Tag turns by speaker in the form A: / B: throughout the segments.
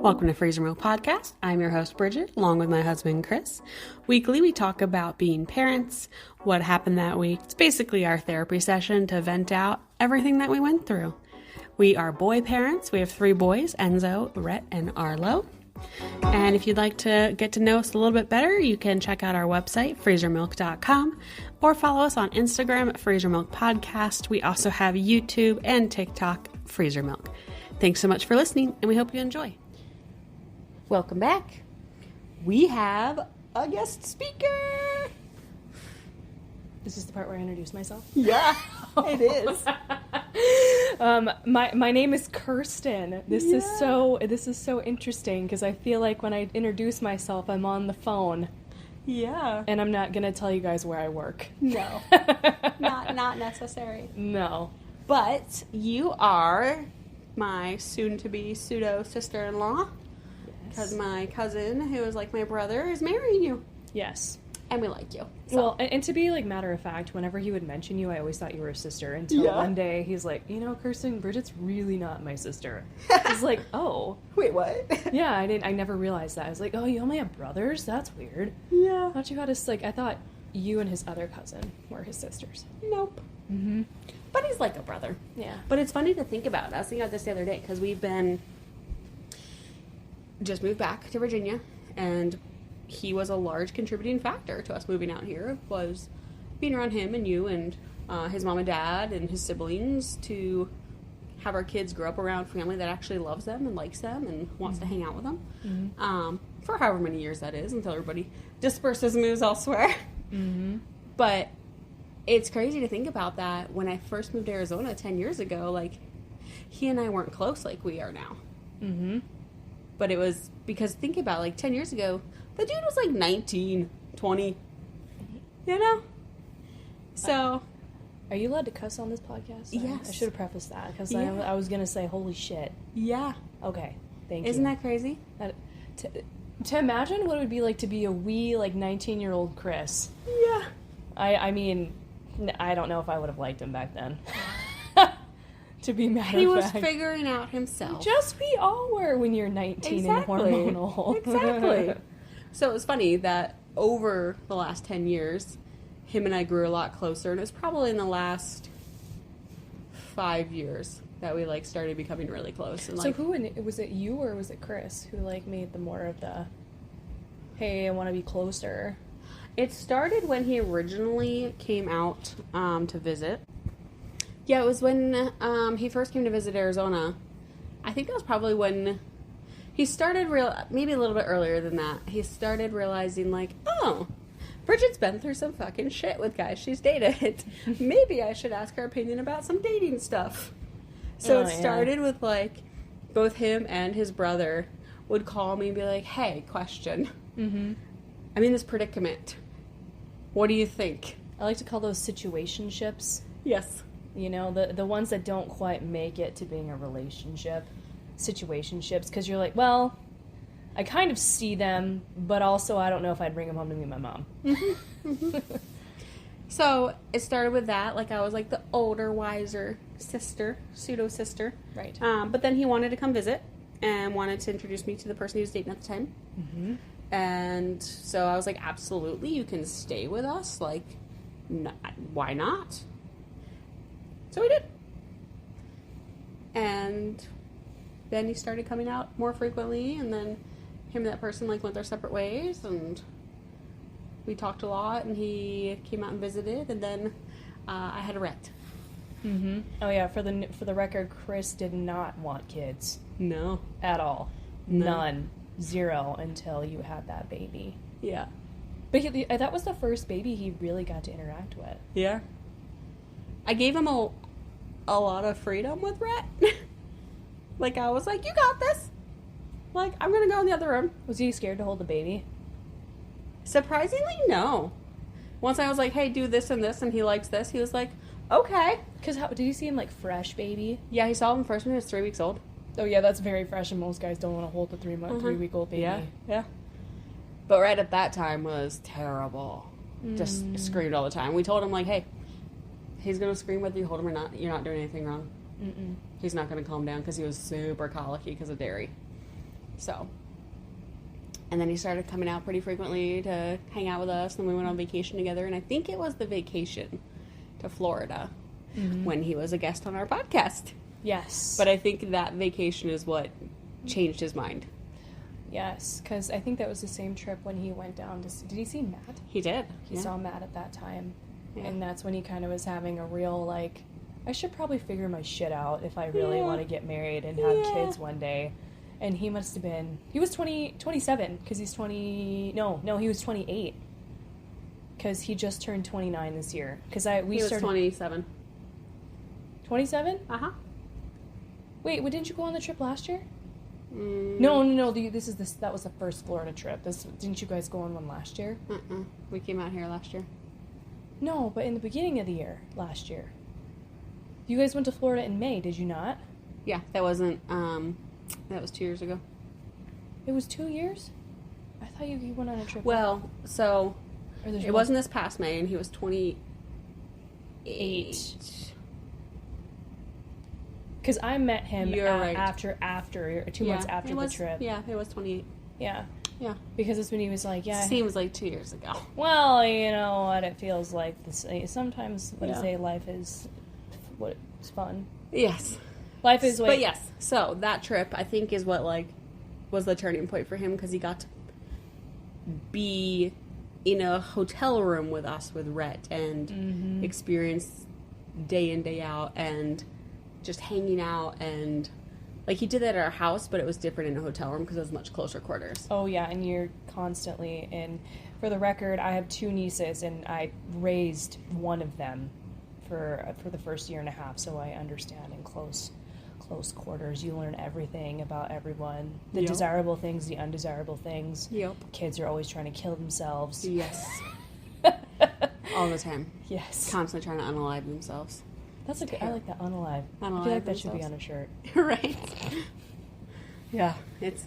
A: Welcome to Freezer Milk Podcast. I'm your host, Bridget, along with my husband, Chris. Weekly, we talk about being parents, what happened that week. It's basically our therapy session to vent out everything that we went through. We are boy parents. We have 3 boys, Enzo, Rhett, and Arlo. And if you'd like to get to know us a little bit better, you can check out our website, freezermilk.com, or follow us on Instagram at Freezer Milk Podcast. We also have YouTube and TikTok, Freezer Milk. Thanks so much for listening, and we hope you enjoy. Welcome back. We have a guest speaker.
B: This is the part where I introduce myself?
A: Yeah, it is.
B: My name is Kirstin. This is so interesting because I feel like when I introduce myself, I'm on the phone.
A: Yeah.
B: And I'm not going to tell you guys where I work.
A: No. not necessary.
B: No.
A: But you are my soon-to-be pseudo-sister-in-law. Because my cousin, who is like my brother, is marrying you.
B: Yes.
A: And we like you. So.
B: Well, and to be like matter of fact, whenever he would mention you, I always thought you were a sister until one day he's like, you know, Kirstin, Bridget's really not my sister. I was like, oh.
A: Wait, what?
B: Yeah, I never realized that. I was like, oh, you only have brothers? That's weird.
A: Yeah.
B: I thought you had us, like, I thought you and his other cousin were his sisters.
A: Nope.
B: Mm-hmm.
A: But he's like a brother.
B: Yeah.
A: But it's funny to think about. I was thinking about this the other day because we've been just moved back to Virginia, and he was a large contributing factor to us moving out here, was being around him and you and his mom and dad and his siblings to have our kids grow up around family that actually loves them and likes them and wants to hang out with them for however many years that is until everybody disperses and moves elsewhere.
B: Mm-hmm.
A: But it's crazy to think about that. When I first moved to Arizona 10 years ago, like, he and I weren't close like we are now.
B: Mm-hmm.
A: But it was because, think about it, like 10 years ago, the dude was like 19, 20, you know? So.
B: Are you allowed to cuss on this podcast?
A: Yes.
B: I should have prefaced that because
A: Yeah.
B: I was going to say, holy shit.
A: Yeah.
B: Okay. Thank you.
A: Isn't that crazy?
B: To imagine what it would be like to be a wee, like, 19-year-old Chris.
A: Yeah.
B: I mean, I don't know if I would have liked him back then. To be matter
A: He
B: of
A: was
B: fact.
A: figuring out himself.
B: Just we all were when you're 19 and hormonal.
A: Exactly. So it was funny that over the last 10 years, him and I grew a lot closer, and it was probably in the last 5 years that we, like, started becoming really close. And, like,
B: so was it you or was it Chris who, like, made the more of the, hey, I want to be closer?
A: It started when he originally came out to visit. Yeah, it was when he first came to visit Arizona. I think that was probably when he started maybe a little bit earlier than that. He started realizing, like, oh, Bridget's been through some fucking shit with guys she's dated. Maybe I should ask her opinion about some dating stuff. So it started with, like, both him and his brother would call me and be like, hey, question.
B: Mm-hmm.
A: I'm in this predicament. What do you think?
B: I like to call those situationships.
A: Yes.
B: You know, the ones that don't quite make it to being a relationship, situationships, because you're like, well, I kind of see them, but also I don't know if I'd bring them home to meet my mom.
A: Mm-hmm. Mm-hmm. So it started with that. Like, I was like the older, wiser sister, pseudo-sister.
B: Right.
A: But then he wanted to come visit and wanted to introduce me to the person he was dating at the time.
B: Mm-hmm.
A: And so I was like, absolutely, you can stay with us. Like, why not? So we did. And then he started coming out more frequently, and then him and that person, like, went their separate ways, and we talked a lot, and he came out and visited, and then I had a Rhett.
B: Mm-hmm. Oh, yeah, for the record, Chris did not want kids.
A: No.
B: At all.
A: No.
B: None. 0 until you had that baby.
A: Yeah.
B: But that was the first baby he really got to interact with.
A: Yeah. I gave him a lot of freedom with Rhett. Like, I was like, you got this. Like, I'm going to go in the other room.
B: Was he scared to hold the baby?
A: Surprisingly, no. Once I was like, hey, do this and this, and he likes this, he was like, okay.
B: Because did you see him, like, fresh baby?
A: Yeah, he saw him first when he was 3 weeks old.
B: Oh, yeah, that's very fresh, and most guys don't want to hold the 3-week-old baby.
A: Yeah, yeah. But right at that time was terrible. Just screamed all the time. We told him, like, hey, he's going to scream whether you hold him or not. You're not doing anything wrong.
B: Mm-mm.
A: He's not going to calm down because he was super colicky because of dairy. So, and then he started coming out pretty frequently to hang out with us, and we went on vacation together, and I think it was the vacation to Florida when he was a guest on our podcast.
B: Yes.
A: But I think that vacation is what changed his mind.
B: Yes, because I think that was the same trip when he went down to see... Did he see Matt?
A: He did.
B: He saw Matt at that time.
A: Yeah.
B: And that's when he kind of was having a real, like, I should probably figure my shit out if I really want to get married and have kids one day. And he must have been... He was 27, because he's 20... No, he was 28. Because he just turned 29 this year. Because he
A: was 27.
B: 27?
A: Uh-huh.
B: Wait, didn't you go on the trip last year?
A: Mm.
B: No. That was the first Florida trip. Didn't you guys go on one last year?
A: We came out here last year.
B: No, but in the beginning of the year, last year. You guys went to Florida in May, did you not?
A: Yeah, that wasn't, that was 2 years ago.
B: It was 2 years? I thought you went on a trip.
A: Well, so, it wasn't this past May, and he was 28.
B: Because I met him
A: right.
B: after 2 months after the trip.
A: Yeah, it was 28.
B: Yeah.
A: Yeah.
B: Because it's when he was like, yeah.
A: Seems like 2 years ago.
B: Well, you know what, it feels like sometimes when I say life is what's fun.
A: Yes.
B: Life is
A: But yes, so that trip I think is what was the turning point for him, because he got to be in a hotel room with us with Rhett and experience day in, day out, and just hanging out, and he did that at our house, but it was different in a hotel room because it was much closer quarters.
B: Oh yeah, and you're constantly in. For the record, I have 2 nieces, and I raised one of them for the first year and a half, so I understand in close quarters. You learn everything about everyone, the desirable things, the undesirable things.
A: Yep.
B: Kids are always trying to kill themselves.
A: Yes. All the time.
B: Yes.
A: Constantly trying to unalive themselves.
B: That's a good. I like that unalive. I feel like that should be on a shirt.
A: Right. Yeah. It's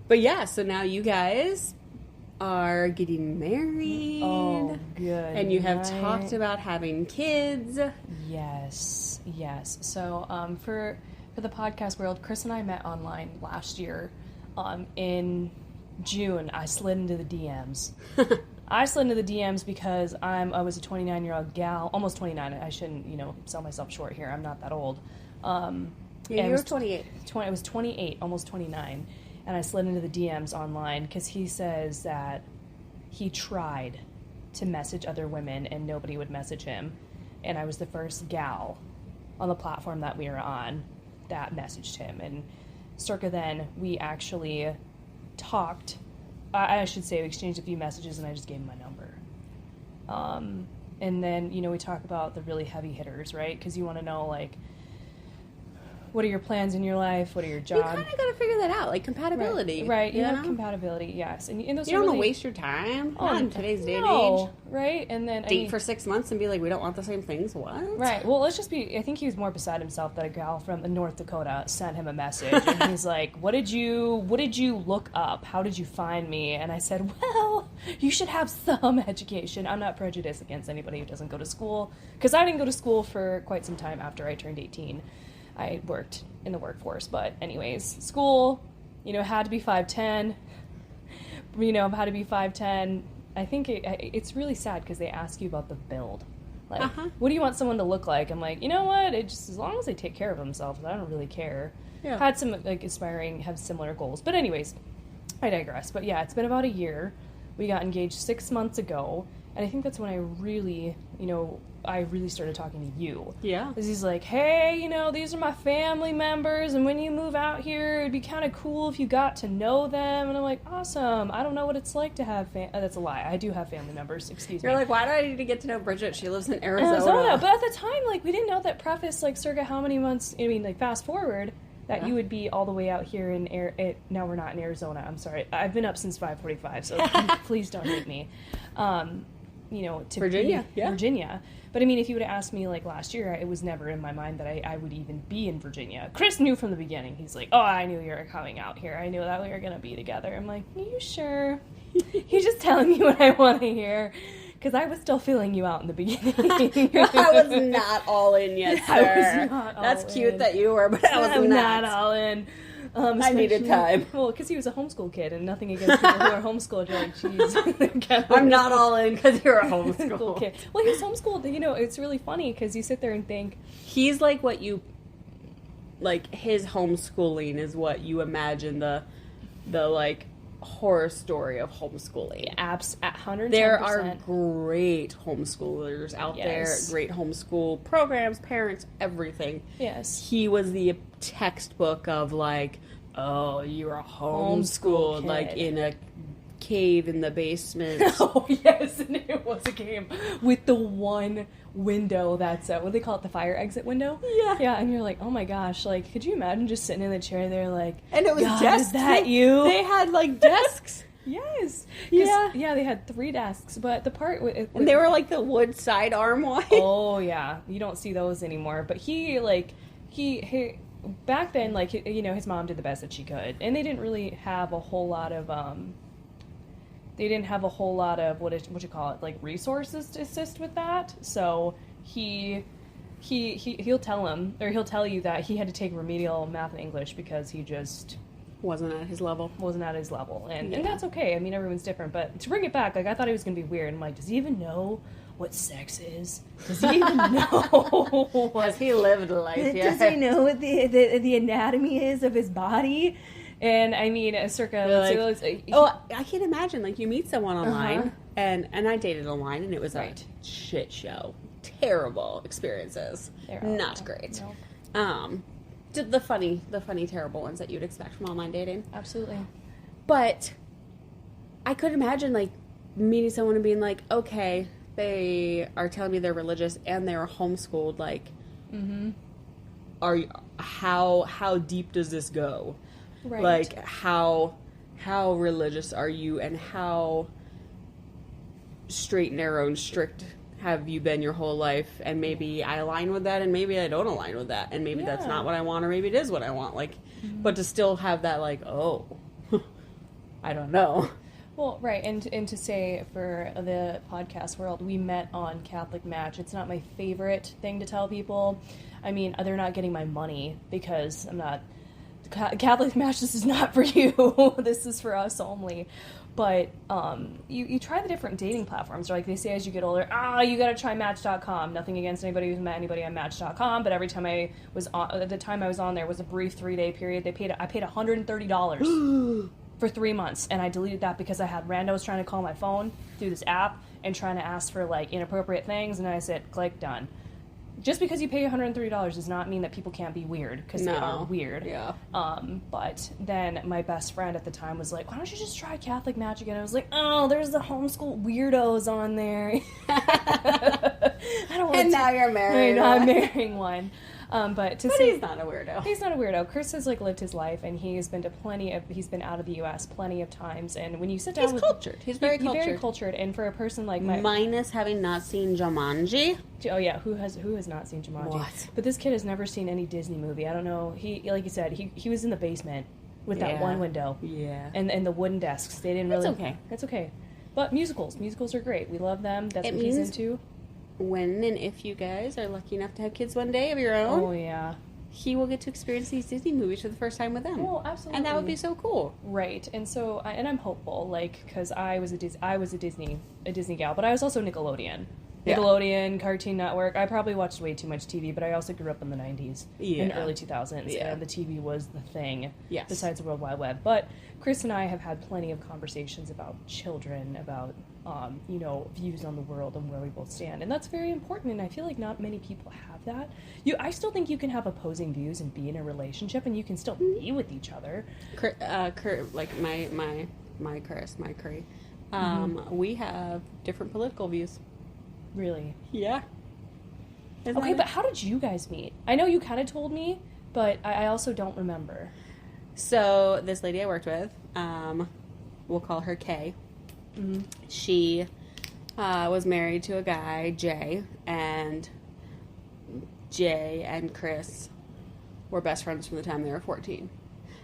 A: But yeah, so now you guys are getting married.
B: Oh, good.
A: And you have talked about having kids.
B: Yes. So, for the podcast world, Chris and I met online last year. In June, I slid into the DMs. I slid into the DMs because I was a 29-year-old gal, almost 29. I shouldn't, sell myself short here. I'm not that old.
A: You were 28.
B: I was 28, almost 29. And I slid into the DMs online because he says that he tried to message other women and nobody would message him. And I was the first gal on the platform that we were on that messaged him. And circa then, we actually talked. I should say we exchanged a few messages, and I just gave him my number. And then, we talk about the really heavy hitters, right? Because you want to know, what are your plans in your life? What are your jobs?
A: You kind of got to figure that out, compatibility.
B: Right. You have compatibility, yes. And those
A: you don't want to waste your time. Not in today's day and age.
B: Right? And then
A: date for 6 months and be like, we don't want the same things. What?
B: Right. Well, I think he was more beside himself that a gal from North Dakota sent him a message, and he's like, "What did you look up? How did you find me?" And I said, "Well, you should have some education." I'm not prejudiced against anybody who doesn't go to school, because I didn't go to school for quite some time after I turned 18. I worked in the workforce, but anyways, school, had to be 5'10", had to be 5'10". I think it's really sad because they ask you about the build. What do you want someone to look like? I'm like, you know what? It just, as long as they take care of themselves, I don't really care. Yeah. Had some, aspiring, have similar goals. But anyways, I digress. But yeah, it's been about a year. We got engaged 6 months ago, and I think that's when I really started talking to you. Yeah. Because he's like, hey, these are my family members, and when you move out here, it'd be kind of cool if you got to know them. And I'm like, awesome. I don't know what it's like to have that's a lie. I do have family members. Excuse me.
A: You're like, why do I need to get to know Bridget? She lives in Arizona.
B: But at the time, we didn't know that preface, circa how many months, fast forward, that you would be all the way out here in now we're not in Arizona. I'm sorry. I've been up since 5:45, so please don't hate me. To
A: Virginia.
B: Virginia. But if you would have asked me last year, it was never in my mind that I would even be in Virginia. Chris knew from the beginning. He's like, oh, I knew you were coming out here. I knew that we were going to be together. I'm like, are you sure? He's just telling me what I want to hear. Because I was still feeling you out in the beginning.
A: I was not all in yet, sir.
B: I was not all
A: That's
B: in.
A: Cute that you were, but I was
B: I'm not all in.
C: I needed time.
B: Well, because he was a homeschool kid, and nothing against people who are homeschooled. You're like, geez.
C: I'm not all in because you're a homeschool
B: kid. Well, he was homeschooled. You know, it's really funny because you sit there and think...
C: He's like what you... Like, his homeschooling is what you imagine the like, horror story of homeschooling.
B: Apps at 110%.
C: There are great homeschoolers out there, great homeschool programs, parents, everything.
B: Yes.
C: He was the textbook of like, oh, you're a homeschooled, like in a cave in the basement.
B: Oh, yes, and it was a game with the one window that's, what do they call it, the fire exit window?
C: Yeah.
B: Yeah, and you're like, oh my gosh, like, could you imagine just sitting in the chair there like,
C: and it was desks.
B: Is that you?
C: They had, like, desks.
B: Yes.
C: Yeah.
B: Yeah, they had 3 desks, but the part with...
C: And they were, like, the wood sidearm ones.
B: Oh, yeah. You don't see those anymore. But he back then, like, you know, his mom did the best that she could. And they didn't really have a whole lot of, what you call it, like, resources to assist with that. So he'll tell you that he had to take remedial math and English because he just...
C: Wasn't at his level.
B: And that's okay. I mean, everyone's different. But to bring it back, like, I thought he was going to be weird. I'm like, does he even know what sex is? Does he even know?
C: Has he lived life yet?
B: Does he know what the anatomy is of his body? And I mean, circa...
C: I can imagine, like, you meet someone online, and I dated online, and it was a shit show. Terrible experiences. Not great.
B: No.
C: The funny, terrible ones that you'd expect from online dating.
B: Absolutely.
C: But I could imagine, like, meeting someone and being like, okay, they are telling me they're religious and they're homeschooled. Like, how deep does this go?
B: Right.
C: Like, how religious are you, and how straight, narrow, and strict have you been your whole life? And maybe I align with that, and maybe I don't align with that, and maybe that's not what I want, or maybe it is what I want. Like, but to still have that, like, oh, I don't know.
B: Well, right, and to say for the podcast world, we met on Catholic Match. It's not my favorite thing to tell people. I mean, they're not getting my money because I'm not... Catholic Match, this is not for you. This is for us only. But you try the different dating platforms. Like they say as you get older, you got to try Match.com. Nothing against anybody who's met anybody on Match.com, but every time I was on, at the time I was on there was a brief 3-day period. I paid $130 for 3 months, and I deleted that because I had randos trying to call my phone through this app and trying to ask for like inappropriate things, and I said, click done. Just because you pay $130 does not mean that people can't be weird, because they are weird.
C: Yeah.
B: But then my best friend at the time was like, why don't you just try Catholic Match again? I was like, oh, there's the homeschool weirdos on there. I don't want
C: and now you're married.
B: I'm marrying one. But
C: he's not a weirdo.
B: He's not a weirdo. Chris has like lived his life, and he's been out of the U.S. plenty of times. And when you sit down,
C: he's cultured. He's very cultured.
B: Very cultured. And for a person like
C: minus having not seen Jumanji.
B: Oh yeah, who has not seen Jumanji?
C: What?
B: But this kid has never seen any Disney movie. I don't know. He, like you said, he was in the basement with that one window.
C: Yeah.
B: And the wooden desks. They didn't really.
C: It's okay.
B: It's okay. But musicals are great. We love them. That's what he's into.
C: When and if you guys are lucky enough to have kids one day of your own.
B: Oh yeah.
C: He will get to experience these Disney movies for the first time with them.
B: Oh, absolutely.
C: And that would be so cool.
B: Right. And so, I'm hopeful, like, because I was a Disney gal, but I was also Nickelodeon. Nickelodeon, Cartoon Network. I probably watched way too much TV, but I also grew up in the 90s and early 2000s, and the TV was the thing besides the World Wide Web. But Chris and I have had plenty of conversations about children, about, views on the world and where we both stand. And that's very important, and I feel like not many people have that. I still think you can have opposing views and be in a relationship, and you can still be with each other.
C: Like my Curry. We have different political views.
B: Really?
C: Yeah.
B: Okay, but how did you guys meet? I know you kind of told me, but I also don't remember.
C: So, this lady I worked with, we'll call her Kay. Mm-hmm. She was married to a guy, Jay, and Chris were best friends from the time they were 14.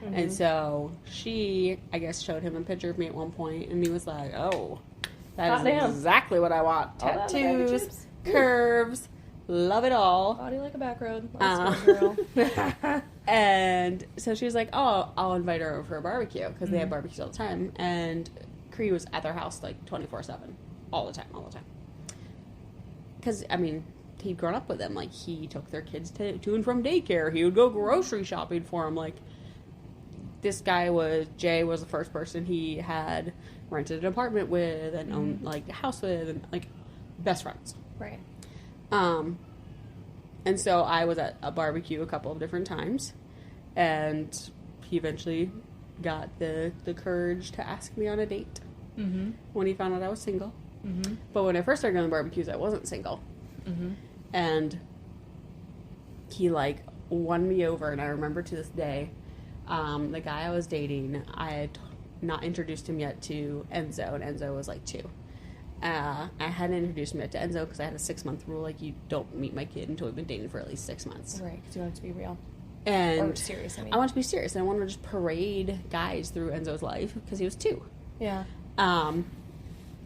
C: Mm-hmm. And so, she, I guess, showed him a picture of me at one point, and he was like, oh... That is exactly what I want. Tattoos, curves, love it all.
B: Body like a back road. Let's go, girl.
C: And so she was like, oh, I'll invite her over for a barbecue, because they have barbecues all the time. And Cree was at their house, like, 24/7. All the time. Because, I mean, he'd grown up with them. Like, he took their kids to and from daycare. He would go grocery shopping for them. Like, this guy Jay was the first person he had rented an apartment with and owned, like, a house with, and, like, best friends.
B: Right.
C: And so I was at a barbecue a couple of different times, and he eventually got the courage to ask me on a date when he found out I was single. But when I first started going to barbecues, I wasn't single. And he, like, won me over, and I remember to this day, the guy I was dating, I had not introduced him yet to Enzo, and Enzo was, like, 2. I hadn't introduced him yet to Enzo because I had a 6-month rule. Like, you don't meet my kid until we've been dating for at least 6 months.
B: Right, because you want it to be real.
C: And
B: or serious, I mean.
C: I want to be serious, and I wanted to just parade guys through Enzo's life because he was 2.
B: Yeah.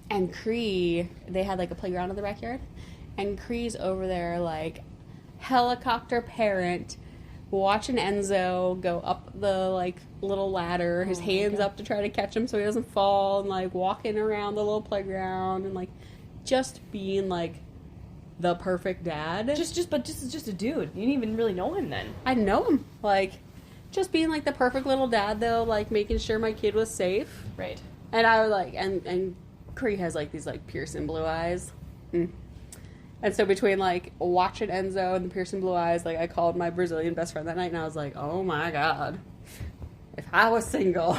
C: And Cree, they had, like, a playground in the backyard, and Cree's over there, like, helicopter parent, watching Enzo go up the, like, little ladder, his hands up to try to catch him so he doesn't fall, and, like, walking around the little playground, and, like, just being, like, the perfect dad.
B: Just a dude. You didn't even really know him then.
C: I know him. Like, just being, like, the perfect little dad, though, like, making sure my kid was safe.
B: Right.
C: And I was, like, and Cree has, like, these, like, piercing blue eyes. And so between, like, watching Enzo and the piercing blue eyes, like, I called my Brazilian best friend that night, and I was like, oh, my God. If I was single,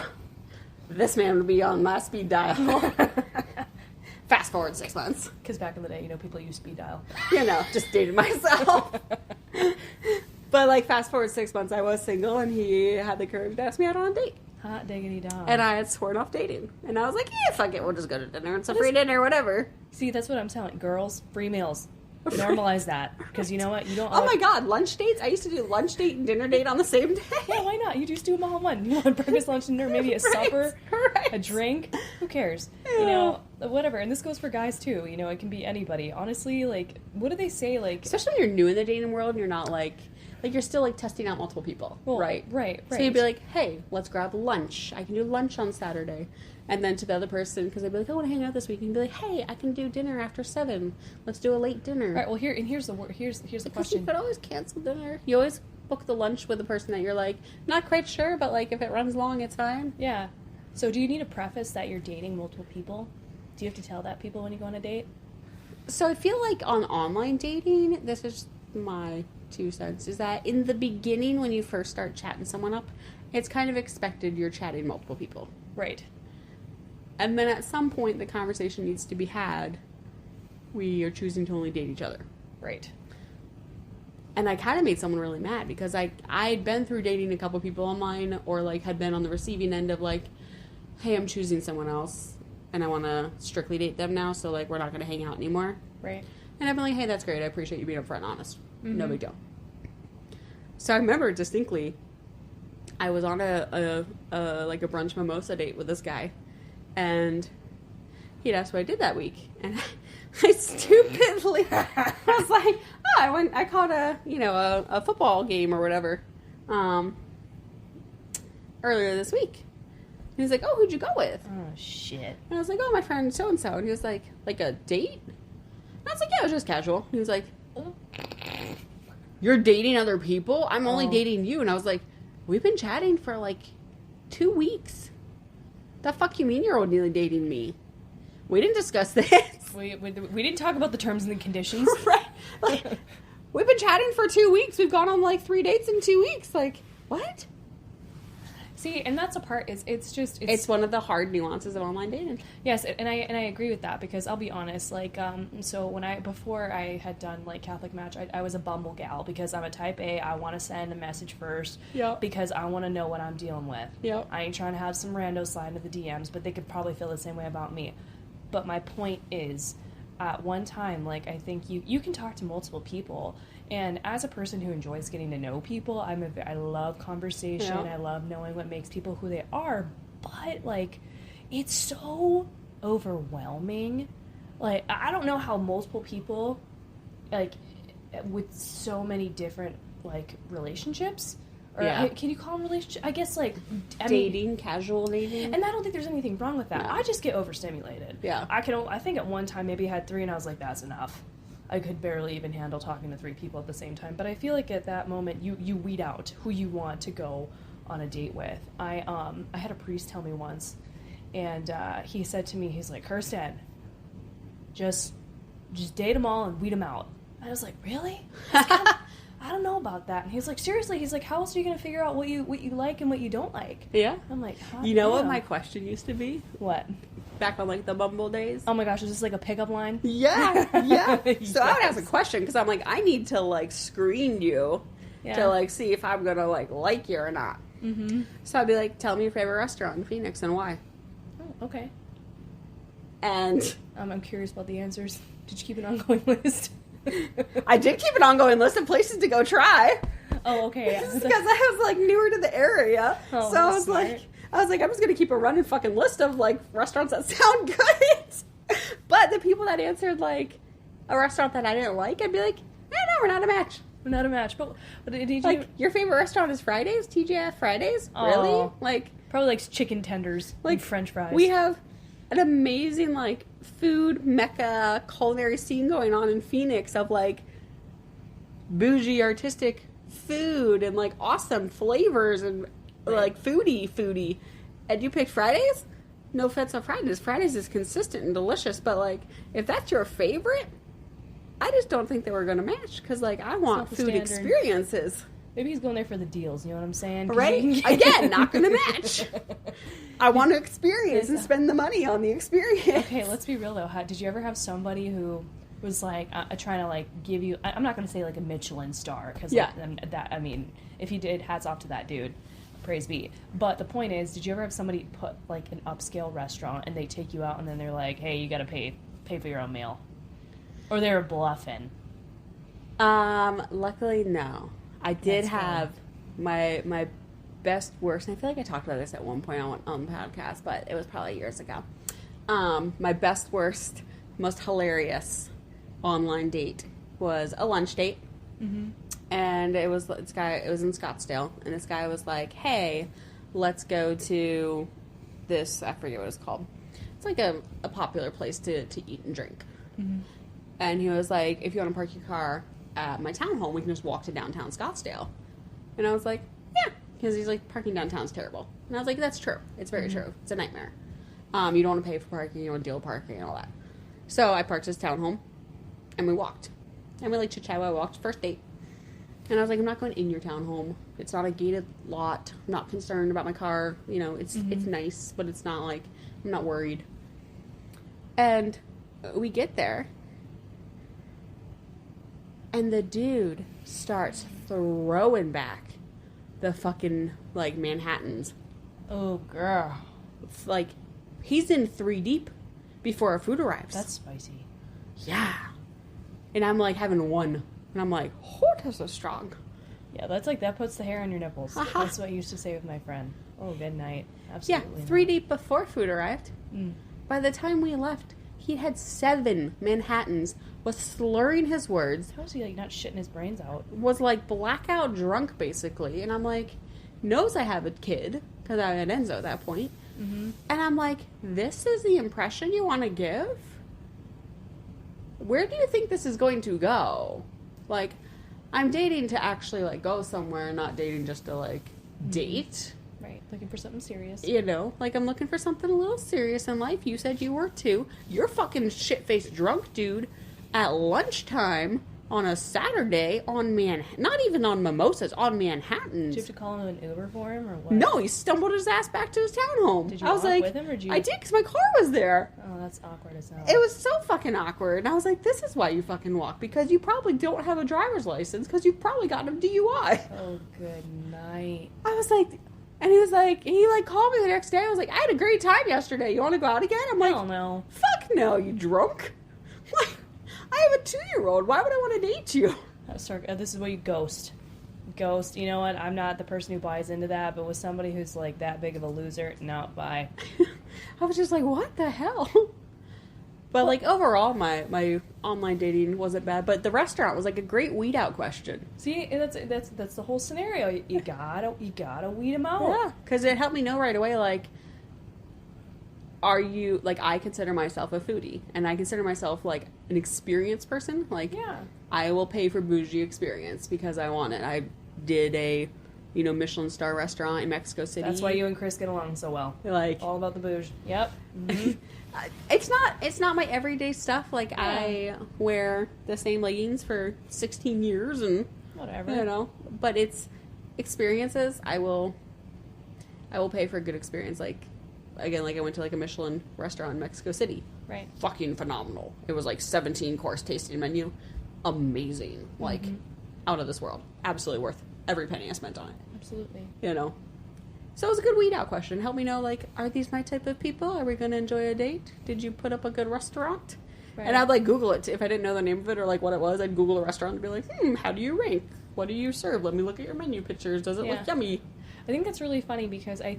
C: this man would be on my speed dial. Fast forward 6 months.
B: Because back in the day, you know, people used speed dial.
C: You know, just dated myself. But, like, fast forward 6 months, I was single, and he had the courage to ask me out on a date.
B: Hot diggity dog.
C: And I had sworn off dating. And I was like, yeah, fuck it, we'll just go to dinner. It's a free dinner, whatever.
B: See, that's what I'm telling girls. Free meals. Normalize that. Because you know what? You don't.
C: Oh my God, lunch dates? I used to do lunch date and dinner date on the same day.
B: Yeah, why not? You just do them all in one. You want breakfast, lunch, dinner, maybe a supper, a drink. Who cares?
C: Yeah.
B: You know, whatever. And this goes for guys too. You know, it can be anybody. Honestly, like, what do they say? Like,
C: especially when you're new in the dating world and you're not like you're still like testing out multiple people,
B: well,
C: right?
B: Right.
C: So you'd be like, hey, let's grab lunch. I can do lunch on Saturday. And then to the other person, because they'd be like, I want to hang out this week. And you'd be like, hey, I can do dinner after 7. Let's do a late dinner.
B: All right. Well, here's the
C: because
B: question.
C: you could always cancel dinner. You always book the lunch with the person that you're like not quite sure, but like if it runs long, it's fine.
B: Yeah. So do you need to preface that you're dating multiple people? Do you have to tell that people when you go on a date?
C: So I feel like on online dating, this is my 2 cents, is that in the beginning when you first start chatting someone up, it's kind of expected you're chatting multiple people.
B: Right.
C: And then at some point the conversation needs to be had. We are choosing to only date each other.
B: Right.
C: And I kind of made someone really mad because I'd been through dating a couple people online, or like had been on the receiving end of like, hey, I'm choosing someone else and I want to strictly date them now, so like we're not going to hang out anymore.
B: Right.
C: And I've been like, hey, that's great. I appreciate you being upfront and honest. No big deal. So I remember distinctly, I was on a brunch mimosa date with this guy, and he'd asked what I did that week, and I stupidly was like, oh, I caught a football game or whatever, earlier this week. And he's like, oh, who'd you go with?
B: Oh shit.
C: And I was like, oh, my friend so and so. And he was like a date? And I was like, yeah, it was just casual. And he was like, you're dating other people? I'm only dating you. And I was like, we've been chatting for like 2 weeks. The fuck you mean you're only dating me? We didn't discuss this.
B: We didn't talk about the terms and the conditions.
C: Right. Like, we've been chatting for 2 weeks. We've gone on like 3 dates in 2 weeks. Like, what?
B: See, and that's a part. It's
C: one of the hard nuances of online dating.
B: Yes, and I agree with that, because I'll be honest. Like, so before I had done like Catholic Match, I was a Bumble gal because I'm a Type A. I want to send a message first.
C: Yep.
B: Because I want to know what I'm dealing with.
C: Yep.
B: I ain't trying to have some rando slide into the DMs, but they could probably feel the same way about me. But my point is, at one time, like, I think you can talk to multiple people. And as a person who enjoys getting to know people, I love conversation.
C: Yeah.
B: I love knowing what makes people who they are. But, like, it's so overwhelming. Like, I don't know how multiple people, like, with so many different, like, relationships, Or
C: Yeah.
B: can you call them relationship? I guess, like...
C: Dating, casual dating.
B: And I don't think there's anything wrong with that.
C: No.
B: I just get overstimulated.
C: Yeah.
B: I think at one time maybe I had 3 and I was like, that's enough. I could barely even handle talking to 3 people at the same time. But I feel like at that moment, you weed out who you want to go on a date with. I had a priest tell me once, and he said to me, he's like, Kirstin, just date them all and weed them out. And I was like, really? I don't know about that. And he's like, seriously? He's like, how else are you going to figure out what you like and what you don't like?
C: Yeah.
B: I'm like,
C: You know what my question used to be?
B: What?
C: Back on, like, the Bumble days?
B: Oh my gosh, is this like a pickup line?
C: Yeah, yeah. So I would
B: Yes.
C: ask a question, because I'm like, I need to, like, screen you to, like, see if I'm going to, like you or not.
B: Mm-hmm.
C: So I'd be like, tell me your favorite restaurant in Phoenix and why.
B: Oh, okay.
C: And
B: I'm curious about the answers. Did you keep an ongoing list?
C: I did keep an ongoing list of places to go try.
B: Oh, okay.
C: Because I was, like, newer to the area.
B: Oh,
C: so I was
B: smart.
C: like, I'm just going to keep a running fucking list of, like, restaurants that sound good. But the people that answered, like, a restaurant that I didn't like, I'd be like, no, we're not a match.
B: We're not a match. But did you...
C: Like, your favorite restaurant is Fridays? TGF Fridays?
B: Oh.
C: Really? Like,
B: Probably like chicken tenders,
C: like
B: and French fries.
C: we have an amazing, like, food mecca culinary scene going on in Phoenix of, like, bougie artistic food and, like, awesome flavors and, like, foodie. And you picked Fridays? No offense on Fridays. Fridays is consistent and delicious, but, like, if that's your favorite, I just don't think that we're going to match, because, like, I want
B: not the
C: food
B: standard.
C: experiences.
B: Maybe he's going there for the deals, you know what I'm saying? 'Cause
C: Right?
B: you can
C: Again, not going to match. I want to experience and spend the money on the experience.
B: Okay, let's be real though. Did you ever have somebody who was like trying to like give you? I'm not going to say like a Michelin star, because
C: Yeah.
B: I mean, if he did, hats off to that dude. Praise be. But the point is, did you ever have somebody put like an upscale restaurant and they take you out and then they're like, hey, you got to pay for your own meal, or they were bluffing?
C: Luckily, no. I did
B: That's good.
C: have my best worst, and I feel like I talked about this at one point on the podcast, but it was probably years ago. My best worst, most hilarious online date was a lunch date.
B: Mm-hmm.
C: And it was in Scottsdale, and this guy was like, hey, let's go to this, I forget what it's called. It's like a popular place to eat and drink.
B: Mm-hmm.
C: And he was like, if you want to park your car at my townhome, we can just walk to downtown Scottsdale. And I was like, yeah, because he's like, parking downtown's terrible. And I was like, that's true. It's very true. It's a nightmare. You don't want to pay for parking, you don't want to deal with parking and all that. So I parked his townhome, and we walked. And we like chit-chat while we walked, first date. And I was like, I'm not going in your townhome. It's not a gated lot. I'm not concerned about my car. You know, it's nice, but it's not like, I'm not worried. And we get there, and the dude starts throwing back the fucking, like, Manhattans.
B: Oh, girl.
C: It's like, he's in 3 deep before our food arrives.
B: That's spicy.
C: Yeah. And I'm, like, having one. And I'm like, oh, this is strong.
B: Yeah, that's like, that puts the hair on your nipples.
C: Uh-huh.
B: That's what I used to say with my friend. Oh, good night.
C: Yeah,
B: Absolutely.
C: 3 deep before food arrived.
B: Mm.
C: By the time we left, he had 7 Manhattans, was slurring his words,
B: How is he like not shitting his brains out?
C: was like blackout drunk basically. And I'm like, knows I have a kid, because I had Enzo at that point.
B: Mm-hmm.
C: And I'm like, this is the impression you want to give? Where do you think this is going to go? Like, I'm dating to actually, like, go somewhere, not dating just to, like, date.
B: Right, looking for something serious.
C: You know, like, I'm looking for something a little serious in life. You said you were too. You're fucking shit-faced drunk, dude, at lunchtime on a Saturday on not even on mimosas, on Manhattans.
B: Did you have to call him an Uber for him, or what?
C: No, he stumbled his ass back to his townhome.
B: Did you
C: I was
B: walk
C: like,
B: with him, or did you...
C: I did, because my car was there.
B: Oh, that's awkward as hell.
C: It was so fucking awkward. And I was like, this is why you fucking walk. Because you probably don't have a driver's license. Because you've probably gotten a DUI.
B: Oh, good night.
C: I was like, and he was like, he like called me the next day. I was like, I had a great time yesterday. You want to go out again? I'm like,
B: Hell no.
C: fuck no, you drunk. Like, I have a 2-year-old. Why would I want to date you?
B: This is what you ghost. Ghost. You know what? I'm not the person who buys into that, but with somebody who's like that big of a loser, no, bye.
C: I was just like, what the hell? But like overall, my online dating wasn't bad. But the restaurant was like a great weed out question.
B: See, that's the whole scenario. You gotta weed them out.
C: Yeah, because it helped me know right away. Like, are you like I consider myself a foodie, and I consider myself like an experienced person. Like,
B: Yeah.
C: I will pay for bougie experience because I want it. I did a Michelin star restaurant in Mexico City.
B: That's why you and Chris get along so well.
C: Like,
B: All about the bouge. Yep. Mm-hmm.
C: it's not my everyday stuff. Like, I wear the same leggings for 16 years and
B: Whatever.
C: but it's experiences. I will pay for a good experience. Like, again, like I went to like a Michelin restaurant in Mexico City.
B: Right.
C: Fucking phenomenal. It was like 17 course tasting menu. Amazing. Like, out of this world. Absolutely worth every penny I spent on it.
B: Absolutely.
C: So it was a good weed out question. Help me know, like, are these my type of people? Are we going to enjoy a date? Did you put up a good restaurant?
B: Right.
C: And I'd, like, Google it. If I didn't know the name of it or, like, what it was, I'd Google a restaurant and be like, how do you rank? What do you serve? Let me look at your menu pictures. Does it look yummy?
B: I think that's really funny because I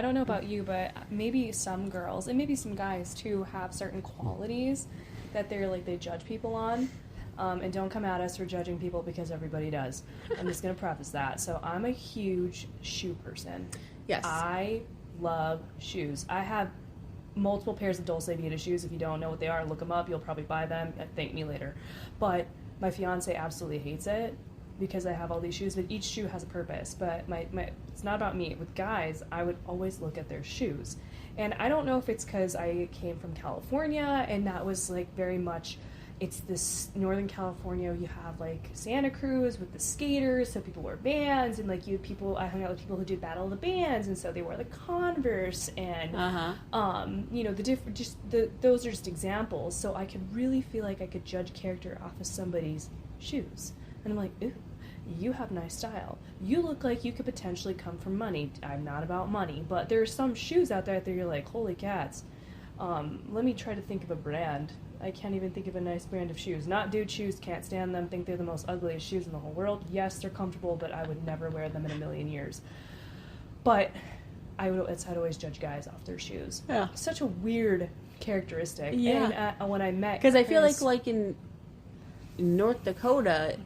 B: don't know about you, but maybe some girls, and maybe some guys, too, have certain qualities that they judge people on. And don't come at us for judging people because everybody does. I'm just going to preface that. So I'm a huge shoe person.
C: Yes.
B: I love shoes. I have multiple pairs of Dolce Vita shoes. If you don't know what they are, look them up. You'll probably buy them. Thank me later. But my fiance absolutely hates it because I have all these shoes. But each shoe has a purpose. But it's not about me. With guys, I would always look at their shoes. And I don't know if it's because I came from California and that was like very much... It's this Northern California, you have like Santa Cruz with the skaters, so people wear bands, and like I hung out with people who did Battle of the Bands, and so they wore the Converse, and those are just examples. So I could really feel like I could judge character off of somebody's shoes, and I'm like, ooh, you have nice style. You look like you could potentially come from money. I'm not about money, but there are some shoes out there that you're like, holy cats. Let me try to think of a brand. I can't even think of a nice brand of shoes. Not dude shoes, can't stand them, think they're the most ugliest shoes in the whole world. Yes, they're comfortable, but I would never wear them in a million years. But I'd always judge guys off their shoes.
C: Yeah.
B: Such a weird characteristic.
C: Yeah.
B: And when I met
C: Because I feel
B: Chris-
C: like in North Dakota,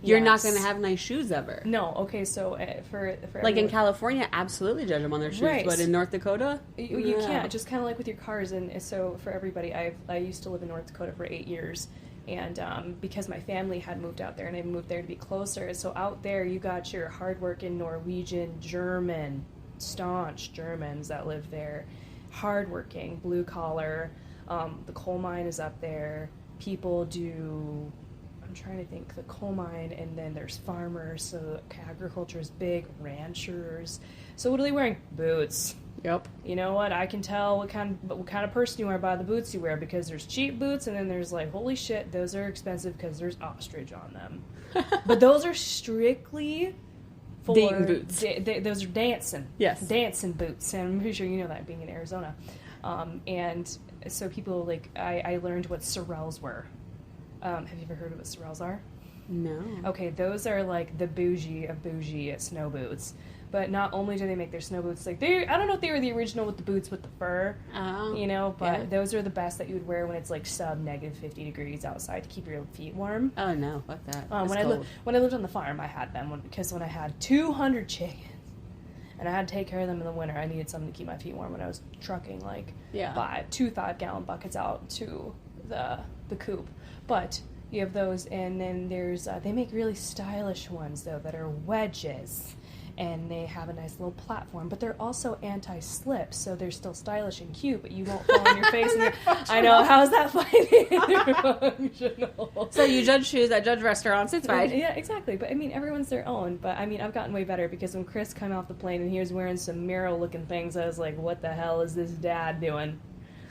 C: you're not going to have nice shoes ever.
B: No, okay, so for
C: Like in
B: everyone-
C: California, absolutely judge them on their shoes,
B: Right.
C: but in North Dakota,
B: You can't. Just kind of like with your cars. And so for everybody, I used to live in North Dakota for 8 years. And because my family had moved out there and I moved there to be closer. So out there, you got your hardworking Norwegian, German, staunch Germans that live there. Hardworking, blue collar. The coal mine is up there. People do... I'm trying to think, the coal mine, and then there's farmers, so agriculture is big, ranchers. So what are they wearing? Boots.
C: Yep.
B: You know what? I can tell what kind of person you are by the boots you wear, because there's cheap boots, and then there's like, holy shit, those are expensive because there's ostrich on them. But those are strictly for
C: dating boots.
B: Those are dancing.
C: Yes.
B: Dancing boots, and I'm pretty sure you know that being in Arizona. And so people I learned what sorels were. Have you ever heard of what sorels are?
C: No.
B: Okay, those are like the bougie of bougie snow boots. But not only do they make their snow boots, I don't know if they were the original with the boots with the fur, but those are the best that you would wear when it's like sub-negative 50 degrees outside to keep your feet warm.
C: Oh no, fuck that.
B: When I lived on the farm, I had them because when I had 200 chickens and I had to take care of them in the winter, I needed something to keep my feet warm when I was trucking 2 5-gallon buckets out to the coop. But you have those, and then there's they make really stylish ones though that are wedges, and they have a nice little platform, but they're also anti-slip, so they're still stylish and cute, but you won't fall on your face. I know, how's that functional?
C: So you judge shoes, I judge restaurants, it's fine.
B: Yeah, exactly. But I mean, everyone's their own. But I mean, I've gotten way better because when Chris came off the plane and he was wearing some Miro-looking things, I was like, what the hell is this dad doing?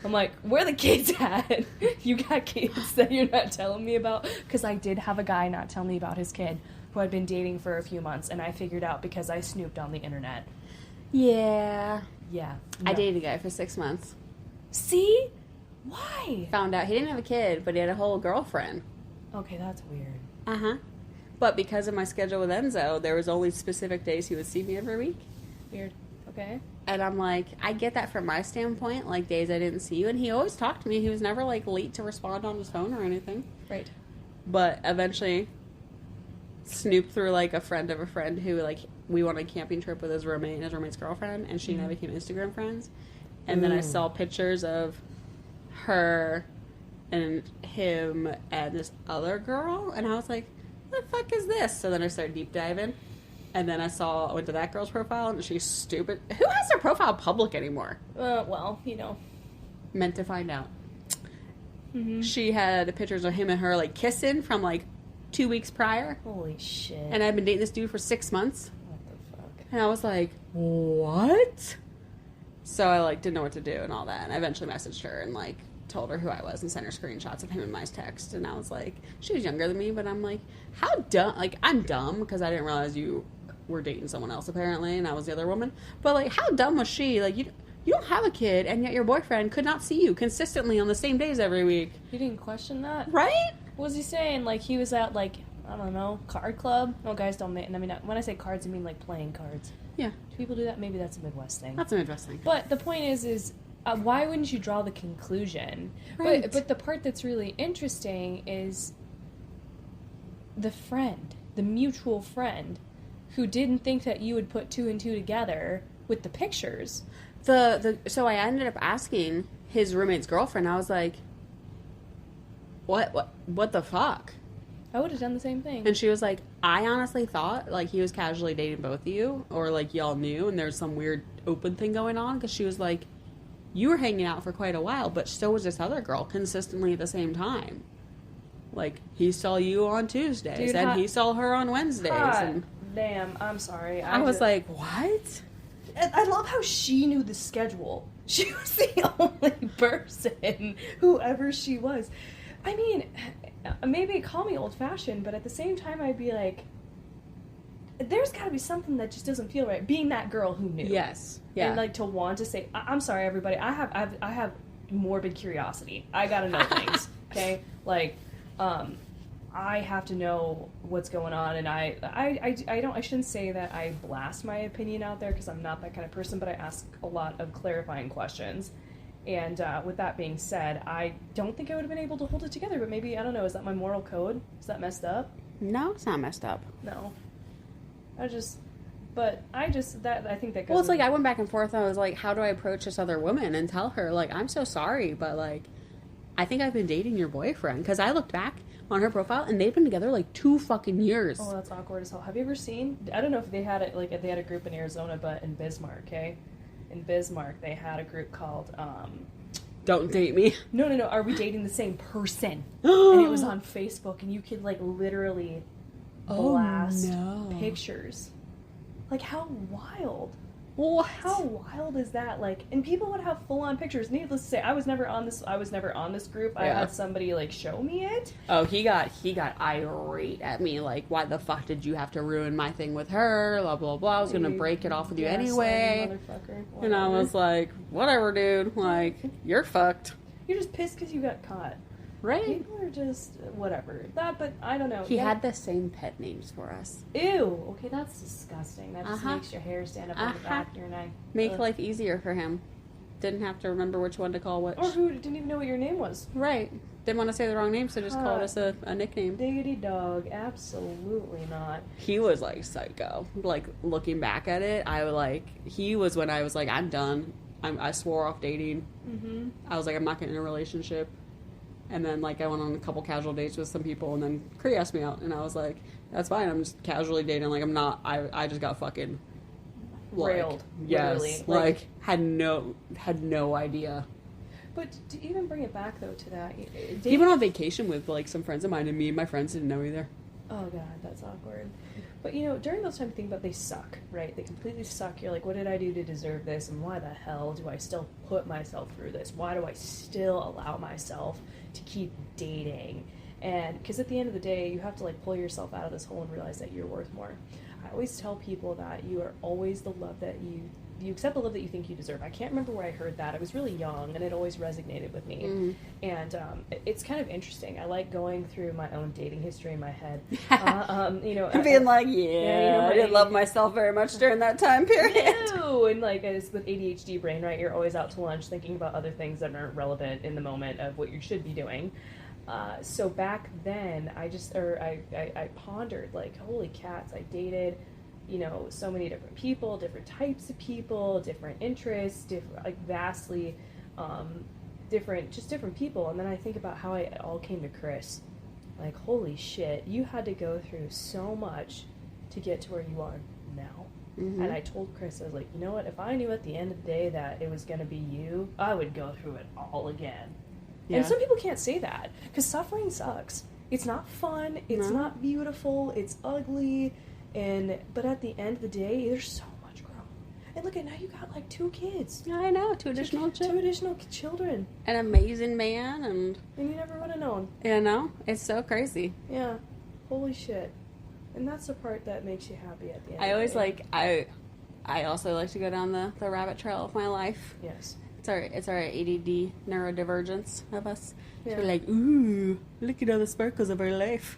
B: I'm like, where are the kids at? You got kids that you're not telling me about? Because I did have a guy not tell me about his kid who I'd been dating for a few months, and I figured out because I snooped on the internet.
C: Yeah.
B: Yeah.
C: I dated a guy for 6 months.
B: See? Why?
C: Found out he didn't have a kid, but he had a whole girlfriend.
B: Okay, that's weird.
C: Uh-huh. But because of my schedule with Enzo, there was only specific days he would see me every week.
B: Weird. Okay.
C: And I'm like, I get that from my standpoint, like days I didn't see you. And he always talked to me. He was never like late to respond on his phone or anything.
B: Right.
C: But eventually snooped through like a friend of a friend who like we went on a camping trip with his roommate and his roommate's girlfriend, and she and I became Instagram friends. And then I saw pictures of her and him and this other girl, and I was like, what the fuck is this? So then I started deep diving. And then I went to that girl's profile, and she's stupid. Who has their profile public anymore?
B: Well, you know.
C: Meant to find out.
B: Mm-hmm.
C: She had pictures of him and her, like, kissing from, like, 2 weeks prior.
B: Holy shit.
C: And I've been dating this dude for 6 months.
B: What the fuck?
C: And I was like, what? So I, like, didn't know what to do and all that. And I eventually messaged her and, like, told her who I was and sent her screenshots of him in my text. And I was like, she was younger than me, but I'm like, how dumb? Like, I'm dumb because I didn't realize you were dating someone else apparently, and I was the other woman. But like, how dumb was she? Like, you don't have a kid, and yet your boyfriend could not see you consistently on the same days every week.
B: You didn't question that,
C: right?
B: What was he saying? Like, he was at, like, I don't know, card club? No, guys don't make. I mean, when I say cards, I mean like playing cards.
C: Yeah.
B: Do people do that? Maybe that's a Midwest thing.
C: That's a Midwest thing.
B: But the point is why wouldn't you draw the conclusion?
C: Right.
B: But the part that's really interesting is the friend, the mutual friend, who didn't think that you would put 2 and 2 together with the pictures.
C: So I ended up asking his roommate's girlfriend. I was like, what the fuck?
B: I would have done the same thing.
C: And she was like, I honestly thought like he was casually dating both of you, or like y'all knew, and there's some weird open thing going on. Because she was like, you were hanging out for quite a while, but so was this other girl consistently at the same time. Like, he saw you on Tuesdays,
B: Dude,
C: and he saw her on Wednesdays. And
B: damn, I'm sorry.
C: I was like, what?
B: I love how she knew the schedule. She was the only person, whoever she was. I mean, maybe call me old-fashioned, but at the same time, I'd be like, there's got to be something that just doesn't feel right. Being that girl who knew.
C: Yes. Yeah.
B: And like to want to say, I'm sorry, everybody. I have morbid curiosity. I gotta know things. Okay. Like, I have to know what's going on, and I shouldn't say that I blast my opinion out there because I'm not that kind of person, but I ask a lot of clarifying questions. And with that being said, I don't think I would have been able to hold it together, but maybe, I don't know, is that my moral code? Is that messed up?
C: No, it's not messed up.
B: No. I think that goes.
C: Well, it's like I went back and forth, and I was like, how do I approach this other woman and tell her, like, I'm so sorry, but, like, I think I've been dating your boyfriend. Because I looked back on her profile, and they've been together, like, 2 fucking years.
B: Oh, that's awkward as hell. Have you ever seen, I don't know if they had it, like, if they had a group in Arizona, but in Bismarck, okay? In Bismarck, they had a group called,
C: Don't date me.
B: No, Are We Dating the Same Person? And it was on Facebook, and you could, like, literally blast pictures. Like, how wild.
C: What?
B: How wild is that? Like, and people would have full-on pictures. Needless to say, I was never on this group. I had somebody, like, show me it.
C: Oh, he got irate at me, like, why the fuck did you have to ruin my thing with her? Blah, blah, blah. I was going to break it off with you anyway.
B: Motherfucker.
C: And I was like, whatever, dude. Like, you're fucked.
B: You're just pissed because you got caught.
C: Right?
B: People are just, whatever. But I don't know.
C: He had the same pet names for us.
B: Ew. Okay, that's disgusting. That just makes your hair stand up on the back of your neck.
C: Make life easier for him. Didn't have to remember which one to call which.
B: Or who didn't even know what your name was.
C: Right. Didn't want to say the wrong name, so just called us a nickname.
B: Diggity dog. Absolutely not.
C: He was, like, psycho. Like, looking back at it, he was when I was like, I'm done. I swore off dating. Mm-hmm. I was like, I'm not getting in a relationship. And then, like, I went on a couple casual dates with some people, and then Cree asked me out, and I was like, that's fine, I'm just casually dating, like, I'm not, I just got fucking, like,
B: railed,
C: yes,
B: literally.
C: like, had no idea.
B: But to even bring it back, though, to that...
C: He went on vacation with, like, some friends of mine, and me and my friends didn't know either.
B: Oh, God, that's awkward. But, you know, during those times, you think about they suck, right? They completely suck. You're like, what did I do to deserve this? And why the hell do I still put myself through this? Why do I still allow myself to keep dating? And because at the end of the day, you have to, like, pull yourself out of this hole and realize that you're worth more. I always tell people that you are always the love that you you accept the love that you think you deserve. I can't remember where I heard that. I was really young, and it always resonated with me.
C: Mm-hmm.
B: And it's kind of interesting. I like going through my own dating history in my head.
C: Being like, I didn't love myself very much during that time period.
B: No, and like as with ADHD brain, right? You're always out to lunch thinking about other things that aren't relevant in the moment of what you should be doing. So back then, I pondered, like, holy cats, I dated, so many different people, different types of people, different interests, like vastly different people. And then I think about how it all came to Chris. Like, holy shit, you had to go through so much to get to where you are now. Mm-hmm. And I told Chris, I was like, you know what, if I knew at the end of the day that it was going to be you, I would go through it all again. Yeah. And some people can't say that, because suffering sucks. It's not fun, it's not beautiful, it's ugly, but at the end of the day, there's so much growth. And look at now, you got like 2 kids.
C: I know, 2 additional children. 2
B: additional children.
C: An amazing man, and
B: you never would have known.
C: It's so crazy.
B: Yeah, holy shit. And that's the part that makes you happy at the end.
C: I always I also like to go down the rabbit trail of my life.
B: Yes.
C: It's our ADD neurodivergence of us.
B: Yeah.
C: So we're like, ooh, look at all the sparkles of our life.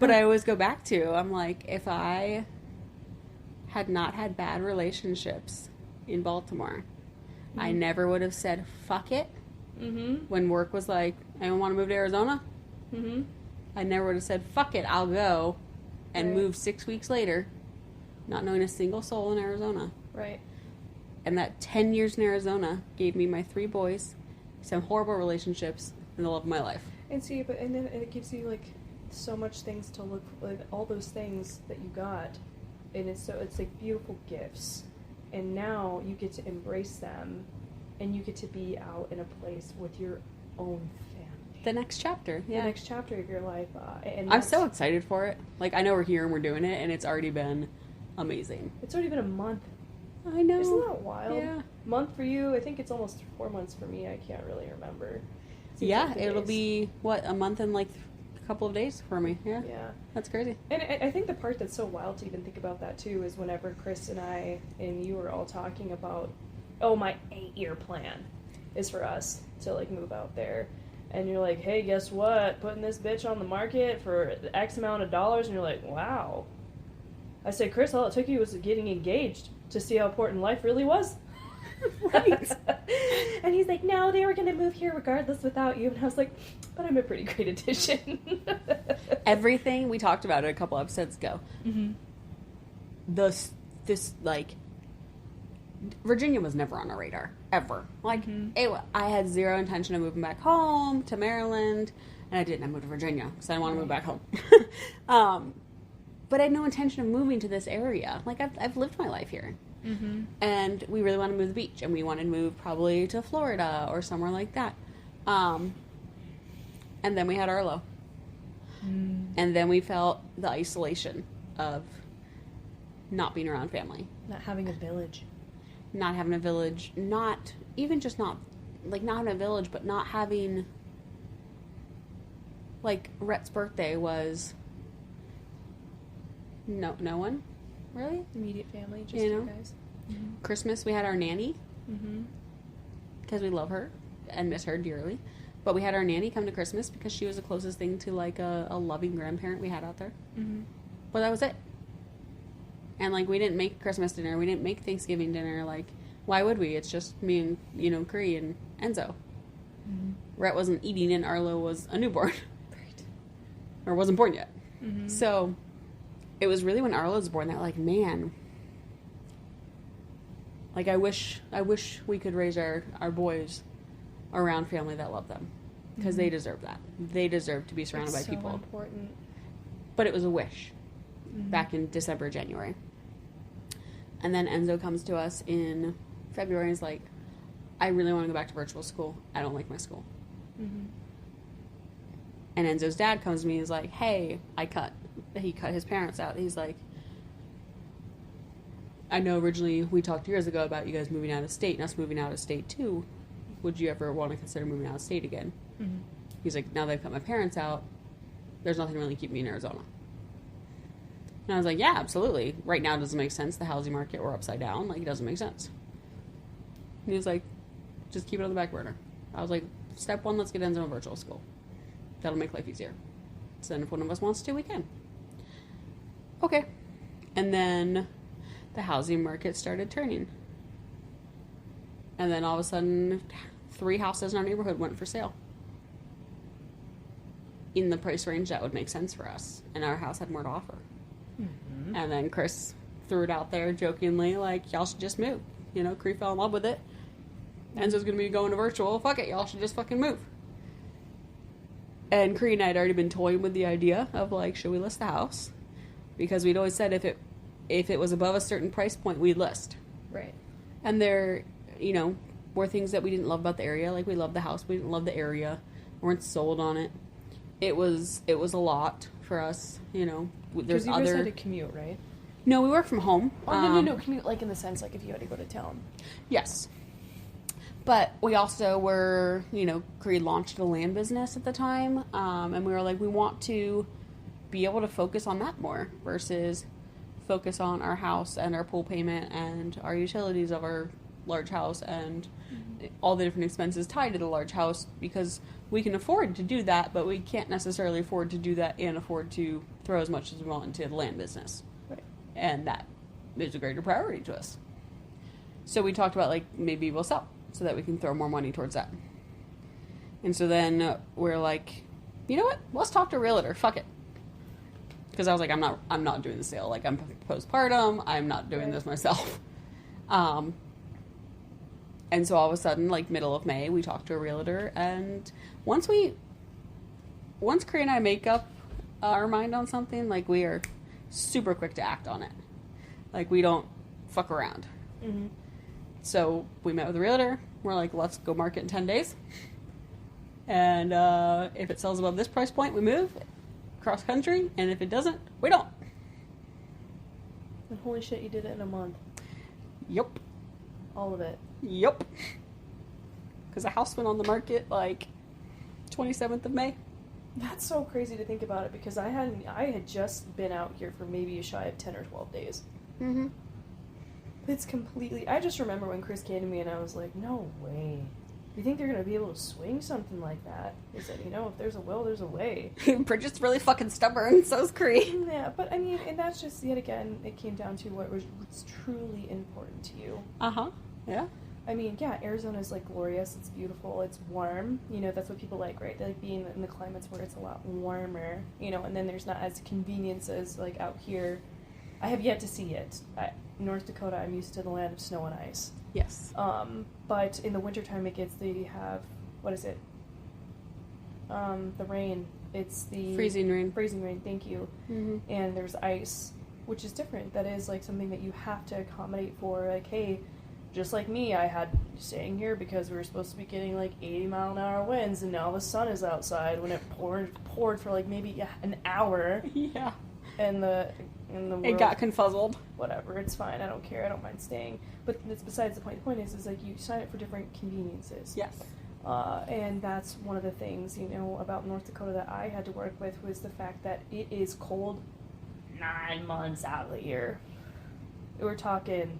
C: But I always go back to, I'm like, if I had not had bad relationships in Baltimore, I never would have said, fuck it. Mm-hmm. When work was like, I don't want to move to Arizona. Mm-hmm. I never would have said, fuck it, I'll go. And move 6 weeks later, not knowing a single soul in Arizona.
B: Right.
C: And that 10 years in Arizona gave me my 3 boys, some horrible relationships, and the love of my life.
B: And see, and then it gives you like so much things to look, like all those things that you got, and it's like beautiful gifts. And now you get to embrace them, and you get to be out in a place with your own family.
C: The next chapter,
B: yeah. The next chapter of your life. And
C: I'm so excited for it. Like, I know we're here and we're doing it, and it's already been amazing.
B: It's already been a month.
C: I know.
B: Isn't that wild?
C: Yeah.
B: Month for you? I think it's almost 4 months for me. I can't really remember.
C: Yeah, it'll be, a month and like a couple of days for me. Yeah.
B: Yeah.
C: That's crazy.
B: And I think the part that's so wild to even think about that too is whenever Chris and I and you were all talking about, my 8-year plan is for us to like move out there. And you're like, hey, guess what? Putting this bitch on the market for X amount of dollars. And you're like, wow. I said, Chris, all it took you was getting engaged to see how important life really was. Right. And he's like, no, they were going to move here regardless without you. And I was like, but I'm a pretty great addition.
C: Everything we talked about it a couple episodes ago. Mm-hmm. Virginia was never on our radar, ever. Like, I had zero intention of moving back home to Maryland, and I didn't. I moved to Virginia, because I didn't want to move back home. But I had no intention of moving to this area. Like, I've lived my life here. Mm-hmm. And we really want to move to the beach, and we want to move probably to Florida or somewhere like that. And then we had Arlo. And then we felt the isolation of not being around family.
B: Not having a village.
C: Not having a village. Not having a village, but not having... Like, Rhett's birthday was... No one, really?
B: Immediate family, just you guys. Mm-hmm.
C: Christmas, we had our nanny. Because we love her and miss her dearly. But we had our nanny come to Christmas because she was the closest thing to, like, a loving grandparent we had out there. Mm-hmm. But that was it. And, like, we didn't make Christmas dinner. We didn't make Thanksgiving dinner. Like, why would we? It's just me and, Cree and Enzo. Mm-hmm. Rhett wasn't eating and Arlo was a newborn.
B: Right.
C: Or wasn't born yet. Mm-hmm. So... It was really when Arlo was born that, like, man, like, I wish we could raise our boys around family that love them, because they deserve that. They deserve to be surrounded by people.
B: It's so important.
C: But it was a wish back in December, January. And then Enzo comes to us in February and is like, I really want to go back to virtual school. I don't like my school. Mm-hmm. And Enzo's dad comes to me and is like, hey, he cut his parents out. He's like, I know originally we talked years ago about you guys moving out of state and us moving out of state too. Would you ever want to consider moving out of state again? Mm-hmm. He's like, now they've cut my parents out, there's nothing really keeping me in Arizona. And I was like, yeah, absolutely. Right now it doesn't make sense. The housing market, we're upside down. Like, it doesn't make sense. And he was like, just keep it on the back burner. I was like, step one, let's get into a virtual school. That'll make life easier. So then if one of us wants to, we can. Okay. And then the housing market started turning. And then all of a sudden, 3 houses in our neighborhood went for sale. In the price range that would make sense for us. And our house had more to offer. Mm-hmm. And then Chris threw it out there jokingly, like, y'all should just move. You know, Cree fell in love with it. Enzo's going to be going to virtual. Fuck it, y'all should just fucking move. And Cree and I had already been toying with the idea of, like, should we list the house? Because we'd always said if it was above a certain price point, we'd list.
B: Right.
C: And there, you know, were things that we didn't love about the area. Like, we loved the house. We didn't love the area. We weren't sold on it. It was a lot for us, you know.
B: There's other... Because you guys had to commute, right?
C: No, we work from home.
B: Oh, no. Commute, like, in the sense, like, if you had to go to town.
C: Yes. But we also were, you know, Cree launched a land business at the time. And we were like, we want to be able to focus on that more versus focus on our house and our pool payment and our utilities of our large house and all the different expenses tied to the large house, because we can afford to do that, but we can't necessarily afford to do that and afford to throw as much as we want into the land business.
B: Right.
C: And that is a greater priority to us. So we talked about, like, maybe we'll sell so that we can throw more money towards that. And so then we're like, you know what? Let's talk to a realtor. Fuck it. Because I was like, I'm not doing the sale. Like, I'm postpartum. I'm not doing this myself. And so all of a sudden, like, middle of May, we talked to a realtor. And once Cree and I make up our mind on something, like, we are super quick to act on it. Like, we don't fuck around. Mm-hmm. So we met with a realtor. We're like, let's go market in 10 days. And if it sells above this price point, we move cross country. And if it doesn't, we don't.
B: And holy shit, you did it in a month.
C: Yep.
B: All of it.
C: Yep. Because the house went on the market, like, 27th of May.
B: That's so crazy to think about it, because I had just been out here for maybe a shy of 10 or 12 days. Mm-hmm. It's completely... I just remember when Chris came to me and I was like, no way. You think they're going to be able to swing something like that? He said, you know, if there's a will, there's a way.
C: Bridget's really fucking stubborn, so's Cree.
B: Yeah, but I mean, and that's just, yet again, it came down to what's truly important to you.
C: Uh-huh, yeah.
B: I mean, yeah, Arizona's, like, glorious, it's beautiful, it's warm, you know, that's what people like, right? They like being in the climates where it's a lot warmer, you know, and then there's not as convenience as, like, out here. I have yet to see it. North Dakota, I'm used to the land of snow and ice.
C: Yes.
B: But in the wintertime they have, what is it? The rain. It's the...
C: Freezing rain.
B: Freezing rain, thank you. Mm-hmm. And there's ice, which is different. That is, like, something that you have to accommodate for. Like, hey, just like me, I had staying here because we were supposed to be getting, like, 80-mile-an-hour winds, and now the sun is outside when it poured for, like, maybe an hour.
C: Yeah.
B: And the world,
C: it got confuzzled.
B: Whatever, it's fine. I don't care. I don't mind staying. But it's besides the point. The point is like, you sign up for different conveniences.
C: Yes.
B: And that's one of the things, you know, about North Dakota that I had to work with, was the fact that it is cold 9 months out of the year. We're talking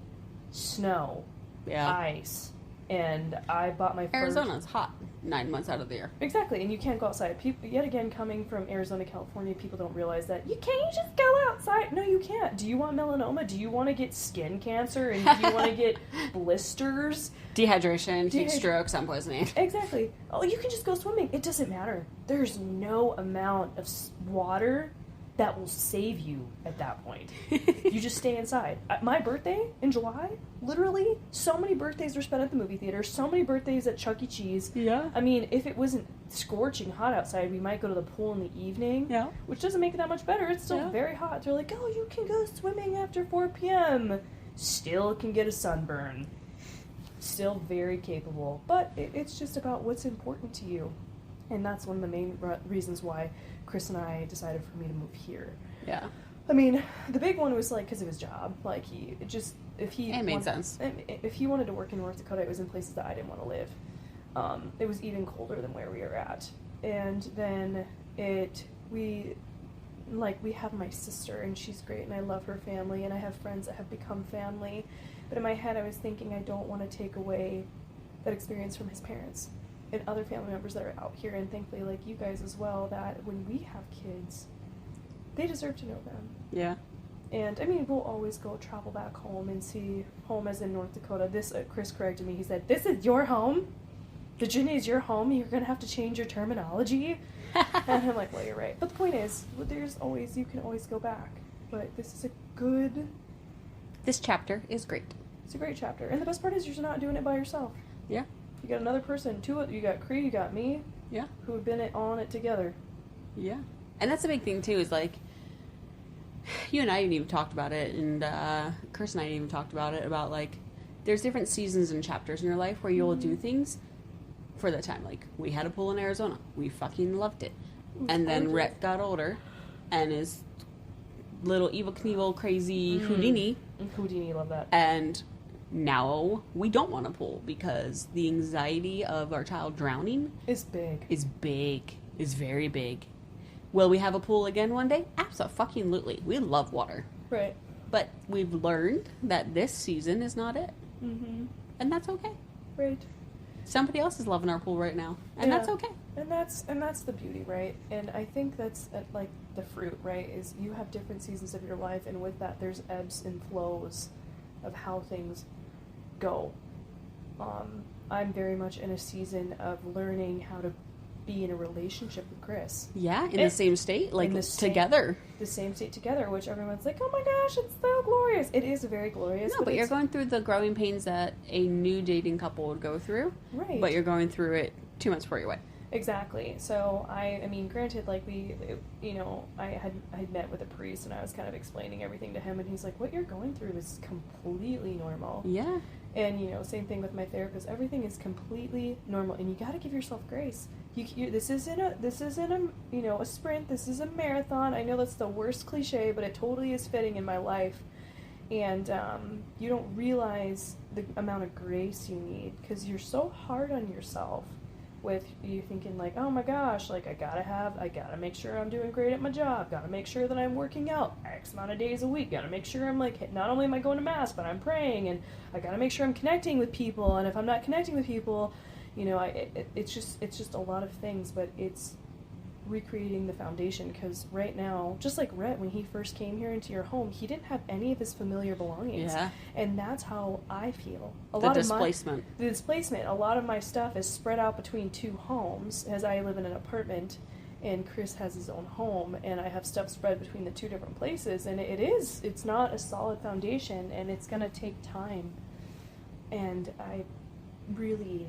B: snow, ice, and I bought my first...
C: Arizona's hot 9 months out of the year.
B: Exactly, and you can't go outside. People, yet again, coming from Arizona, California, people don't realize that you can't just go outside. No, you can't. Do you want melanoma? Do you want to get skin cancer? And do you want to get blisters?
C: Dehydration, heat stroke, sun poisoning.
B: Exactly. Oh, you can just go swimming. It doesn't matter. There's no amount of water that will save you at that point. You just stay inside. My birthday in July, literally, so many birthdays were spent at the movie theater, so many birthdays at Chuck E. Cheese.
C: Yeah.
B: I mean, if it wasn't scorching hot outside, we might go to the pool in the evening. Yeah. Which doesn't make it that much better. It's still very hot. They're like, oh, you can go swimming after 4 p.m. Still can get a sunburn. Still very capable. But it's just about what's important to you. And that's one of the main reasons why Chris and I decided for me to move here.
C: Yeah.
B: I mean, the big one was, like, because of his job. Like,
C: It made sense.
B: If he wanted to work in North Dakota, it was in places that I didn't want to live. It was even colder than where we were at. And then like, we have my sister, and she's great, and I love her family, and I have friends that have become family. But in my head, I was thinking I don't want to take away that experience from his parents and other family members that are out here, and thankfully, like you guys as well, that when we have kids, they deserve to know them.
C: Yeah.
B: And, I mean, we'll always go travel back home and see home as in North Dakota. This, Chris corrected me. He said, "This is your home? Virginia is your home? You're going to have to change your terminology?" And I'm like, well, you're right. But the point is, you can always go back. But this is
C: This chapter is great.
B: It's a great chapter. And the best part is you're not doing it by yourself.
C: Yeah.
B: You got another person, you got Cree, you got me.
C: Yeah.
B: Who have been on it together.
C: Yeah. And that's the big thing, too, is, like, you and I didn't even talked about it, and Kirstin and I didn't even talked about it, about, like, there's different seasons and chapters in your life where you'll do things for the time. Like, we had a pool in Arizona. We fucking loved it. And then Rhett got older, and is little Evil Knievel crazy Houdini.
B: Houdini, love that.
C: And now we don't want a pool because the anxiety of our child drowning
B: It's big.
C: Is very big. Will we have a pool again one day? Absolutely. We love water.
B: Right.
C: But we've learned that this season is not it.
B: Mm-hmm.
C: And that's okay.
B: Right.
C: Somebody else is loving our pool right now. And that's okay.
B: And that's the beauty, right? And I think that's like the fruit, right? Is you have different seasons of your life, and with that there's ebbs and flows of how things go. I'm very much in a season of learning how to be in a relationship with Chris.
C: Yeah, in the same state, like together.
B: The same state together, which everyone's like, oh my gosh, it's so glorious. It is very glorious.
C: No, but you're going through the growing pains that a new dating couple would go through.
B: Right.
C: But you're going through it 2 months before your wedding.
B: Exactly. So I mean, granted, like I had met with a priest, and I was kind of explaining everything to him, and he's like, what you're going through is completely normal.
C: Yeah.
B: And, same thing with my therapist. Everything is completely normal, and you got to give yourself grace. This isn't a sprint. This is a marathon. I know that's the worst cliche, but it totally is fitting in my life. And you don't realize the amount of grace you need because you're so hard on yourself. With you thinking like, oh my gosh, like I gotta make sure I'm doing great at my job. Gotta make sure that I'm working out X amount of days a week. Gotta make sure I'm like, not only am I going to mass, but I'm praying, and I gotta make sure I'm connecting with people. And if I'm not connecting with people, it's just a lot of things. But it's recreating the foundation, because right now, just like Rhett, when he first came here into your home, he didn't have any of his familiar belongings.
C: Yeah. And
B: that's how I feel.
C: The displacement.
B: A lot of my stuff is spread out between two homes, as I live in an apartment and Chris has his own home, and I have stuff spread between the two different places, and it's not a solid foundation, and it's going to take time. And I really,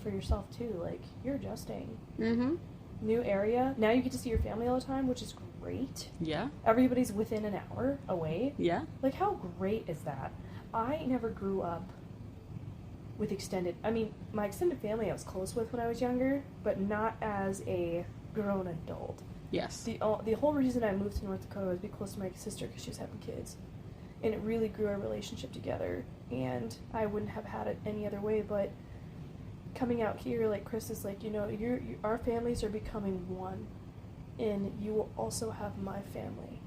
B: for yourself too, like, you're adjusting.
C: Mm-hmm.
B: New area. Now you get to see your family all the time, which is great.
C: Yeah.
B: Everybody's within an hour away.
C: Yeah.
B: Like, how great is that? I never grew up with my extended family I was close with when I was younger, but not as a grown adult.
C: Yes.
B: The whole reason I moved to North Dakota was to be close to my sister because she was having kids. And it really grew our relationship together. And I wouldn't have had it any other way, but coming out here, like Chris is like, our families are becoming one, and you will also have my family.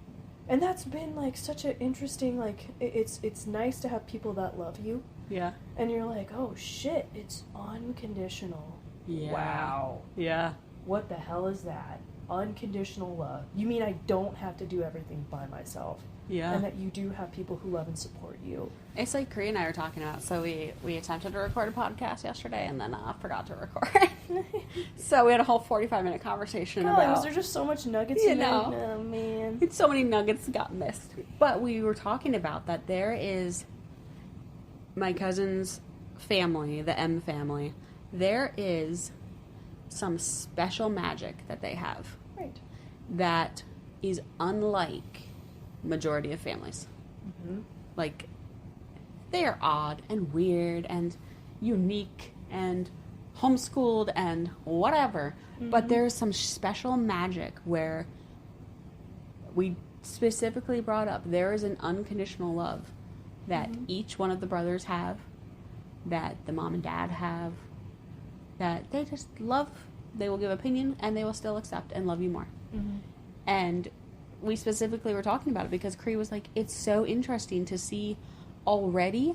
B: And that's been like such an interesting, like, it's nice to have people that love you.
C: Yeah.
B: And you're like, oh shit, it's unconditional.
C: Yeah.
B: Wow.
C: Yeah.
B: What the hell is that? Unconditional love. You mean I don't have to do everything by myself?
C: Yeah.
B: And that you do have people who love and support you.
C: It's like Cree and I were talking about, so we attempted to record a podcast yesterday and then forgot to record. So we had a whole 45-minute conversation about...
B: was there just so much nuggets in there? Oh, man.
C: So many nuggets got missed. But we were talking about that there is my cousin's family, the M family, there is some special magic that they have.
B: Right.
C: That is unlike majority of families.
B: Mm-hmm.
C: Like, they are odd and weird and unique and homeschooled and whatever. Mm-hmm. But there's some special magic where we specifically brought up there is an unconditional love that each one of the brothers have, that the mom and dad have, that they just love. They will give opinion and they will still accept and love you more.
B: Mm-hmm.
A: And we specifically were talking about it because Cree was like, it's so interesting to see already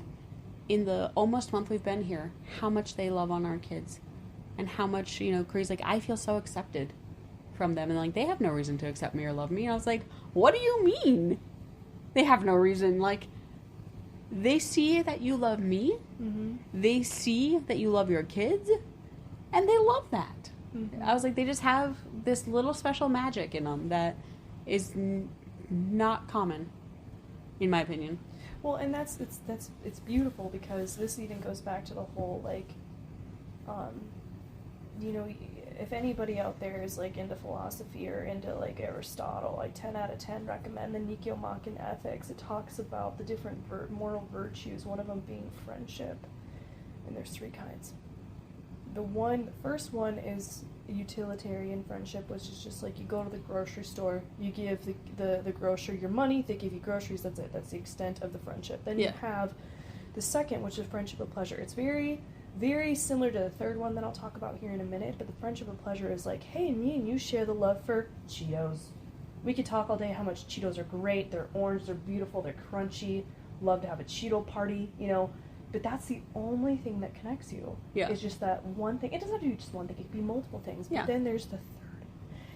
A: in the almost month we've been here how much they love on our kids. And how much, Cree's like, I feel so accepted from them. And like, they have no reason to accept me or love me. And I was like, what do you mean? They have no reason. Like, they see that you love me. Mm-hmm. They see that you love your kids. And they love that. Mm-hmm. I was like, they just have this little special magic in them that is not common, in my opinion.
B: Well, and it's beautiful because this even goes back to the whole, like, if anybody out there is, like, into philosophy or into, like, Aristotle, I 10 out of 10 recommend the Nicomachean Ethics. It talks about the different moral virtues, one of them being friendship. And there's 3 kinds. The first one is utilitarian friendship, which is just like you go to the grocery store, you give the grocer your money, they give you groceries, that's it. That's the extent of the friendship. Then you have the second, which is friendship of pleasure. It's very, very similar to the third one that I'll talk about here in a minute, but the friendship of pleasure is like, hey, me and you share the love for Cheetos. We could talk all day how much Cheetos are great, they're orange, they're beautiful, they're crunchy, love to have a Cheeto party, but that's the only thing that connects you. Yeah. It's just that one thing. It doesn't have to be just one thing. It could be multiple things. But then there's the third.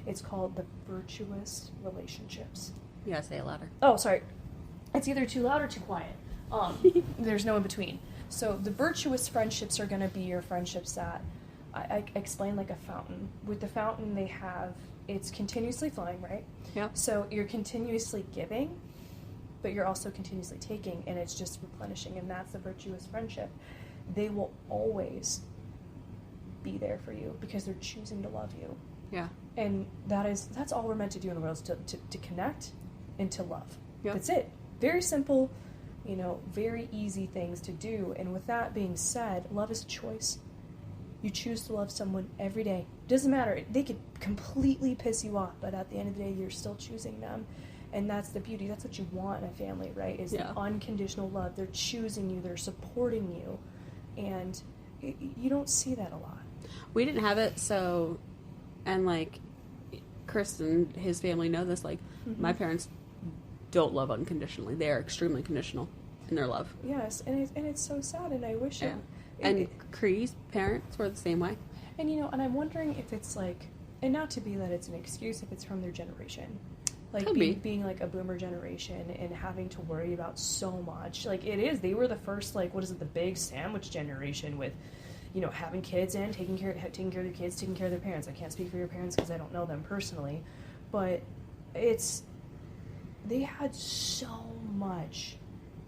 B: It's called the virtuous relationships.
A: Yeah, say it louder.
B: Oh, sorry. It's either too loud or too quiet. There's no in between. So the virtuous friendships are going to be your friendships that I explain like a fountain. With the fountain, it's continuously flowing, right?
A: Yeah.
B: So you're continuously giving, but you're also continuously taking, and it's just replenishing, and that's the virtuous friendship. They will always be there for you because they're choosing to love you.
A: Yeah.
B: And that's all we're meant to do in the world, is to connect and to love.
A: Yep.
B: That's it. Very simple, very easy things to do. And with that being said, love is a choice. You choose to love someone every day. Doesn't matter. They could completely piss you off, but at the end of the day, you're still choosing them. And that's the beauty. That's what you want in a family, right? Is the unconditional love. They're choosing you. They're supporting you. And you don't see that a lot.
A: We didn't have it, so... And, like, Kirstin, his family know this. Like, my parents don't love unconditionally. They are extremely conditional in their love.
B: Yes, and it's so sad, and I wish it...
A: And Cree's parents were the same way.
B: And, and I'm wondering if it's, like... And not to be that it's an excuse, if it's from their generation. Like, being like a boomer generation and having to worry about so much. Like, it is. They were the first, like, the big sandwich generation with, having kids and taking care of their kids, taking care of their parents. I can't speak for your parents because I don't know them personally. But they had so much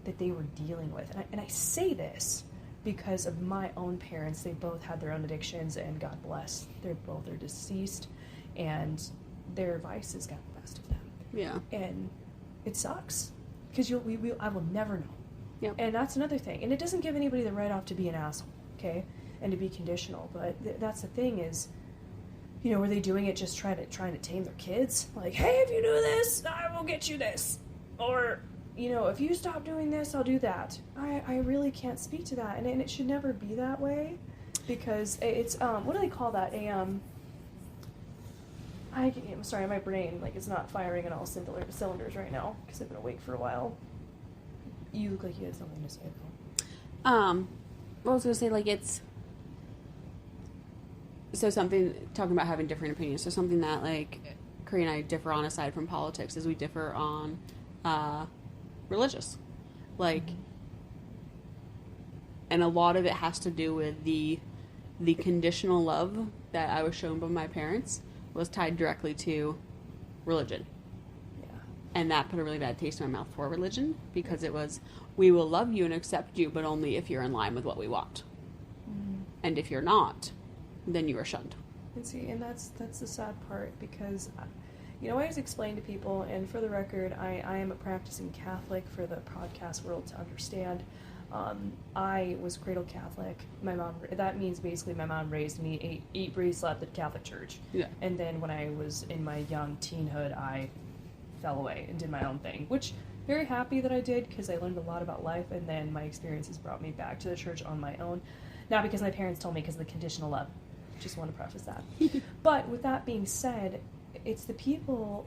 B: that they were dealing with. And I say this because of my own parents. They both had their own addictions, and God bless. They're deceased, and their vices got the best of them.
A: Yeah.
B: And it sucks because I will never know.
A: Yep.
B: And that's another thing. And it doesn't give anybody the right off to be an asshole, okay, and to be conditional. But that's the thing is, were they doing it just trying to tame their kids? Like, hey, if you do this, I will get you this. Or, if you stop doing this, I'll do that. I really can't speak to that. And it should never be that way because it's, what do they call that? I'm sorry, my brain, it's not firing on all cylinders right now because I've been awake for a while. You look like you had something to say, though.
A: I was going to say, it's... So something, talking about having different opinions, so something that, Cree and I differ on aside from politics is we differ on religious. And a lot of it has to do with the conditional love that I was shown by my parents was tied directly to religion.
B: Yeah.
A: And that put a really bad taste in my mouth for religion because it was, we will love you and accept you, but only if you're in line with what we want. Mm-hmm. And if you're not, then you are shunned.
B: And see, and that's the sad part because, I always explain to people, and for the record, I am a practicing Catholic for the podcast world to understand. I was cradle Catholic. My mom, that means basically my mom raised me, ate, breathed, slept at Catholic church.
A: Yeah.
B: And then when I was in my young teenhood, I fell away and did my own thing, which very happy that I did because I learned a lot about life, and then my experiences brought me back to the church on my own. Not because my parents told me, because of the conditional love. Just want to preface that. But with that being said, it's the people,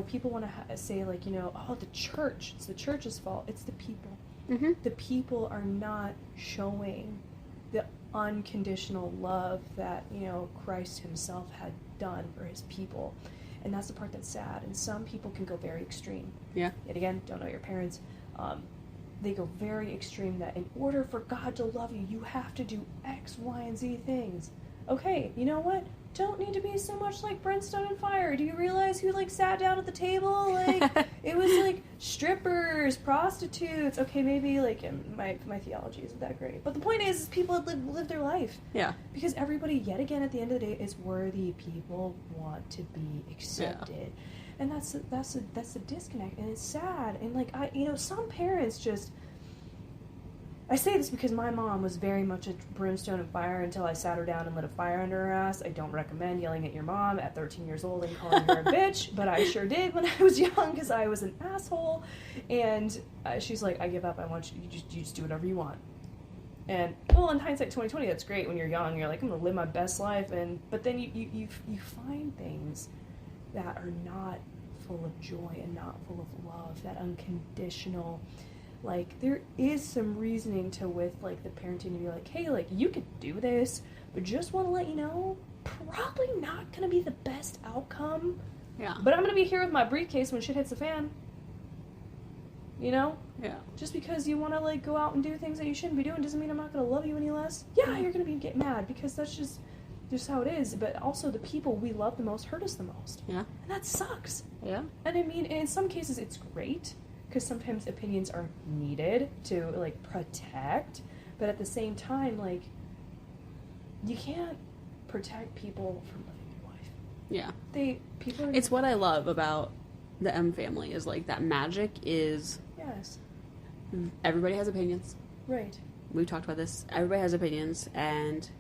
B: people want to say, like, oh, the church, it's the church's fault. It's the people.
C: Mm-hmm.
B: The people are not showing the unconditional love that, Christ himself had done for his people. And that's the part that's sad. And some people can go very extreme.
C: Yeah.
B: Yet again, don't know your parents. They go very extreme that in order for God to love you, you have to do X, Y, and Z things. Okay, you know what? Don't need to be so much like brimstone and fire. Do you realize who, like, sat down at the table? Like, it was, like, strippers, prostitutes. Okay, maybe, like, my theology isn't that great. But the point is people have lived their life.
C: Yeah.
B: Because everybody, yet again, at the end of the day, is worthy. People want to be accepted. Yeah. And that's the disconnect. And it's sad. And, like, some parents just... I say this because my mom was very much a brimstone and fire until I sat her down and lit a fire under her ass. I don't recommend yelling at your mom at 13 years old and calling her a bitch, but I sure did when I was young because I was an asshole. And she's like, I give up. I want you just do whatever you want. And, well, in hindsight 2020, that's great when you're young. You're like, I'm going to live my best life. But then you find things that are not full of joy and not full of love, that unconditional... Like, there is some reasoning to with, like, the parenting to be like, hey, like, you could do this, but just want to let you know, probably not going to be the best outcome.
C: Yeah.
B: But I'm going to be here with my briefcase when shit hits the fan. Yeah. Just because you want to, like, go out and do things that you shouldn't be doing doesn't mean I'm not going to love you any less. Yeah, you're going to get mad because that's just how it is. But also the people we love the most hurt us the most.
C: Yeah.
B: And that sucks.
C: Yeah.
B: And I mean, in some cases it's great. Because sometimes opinions are needed to, like, protect. But at the same time, like, you can't protect people from living your life.
C: Yeah.
B: People are...
C: It's what I love about the M family is, like, that magic is...
B: Yes.
C: Everybody has opinions.
B: Right.
C: We've talked about this. Everybody has opinions. And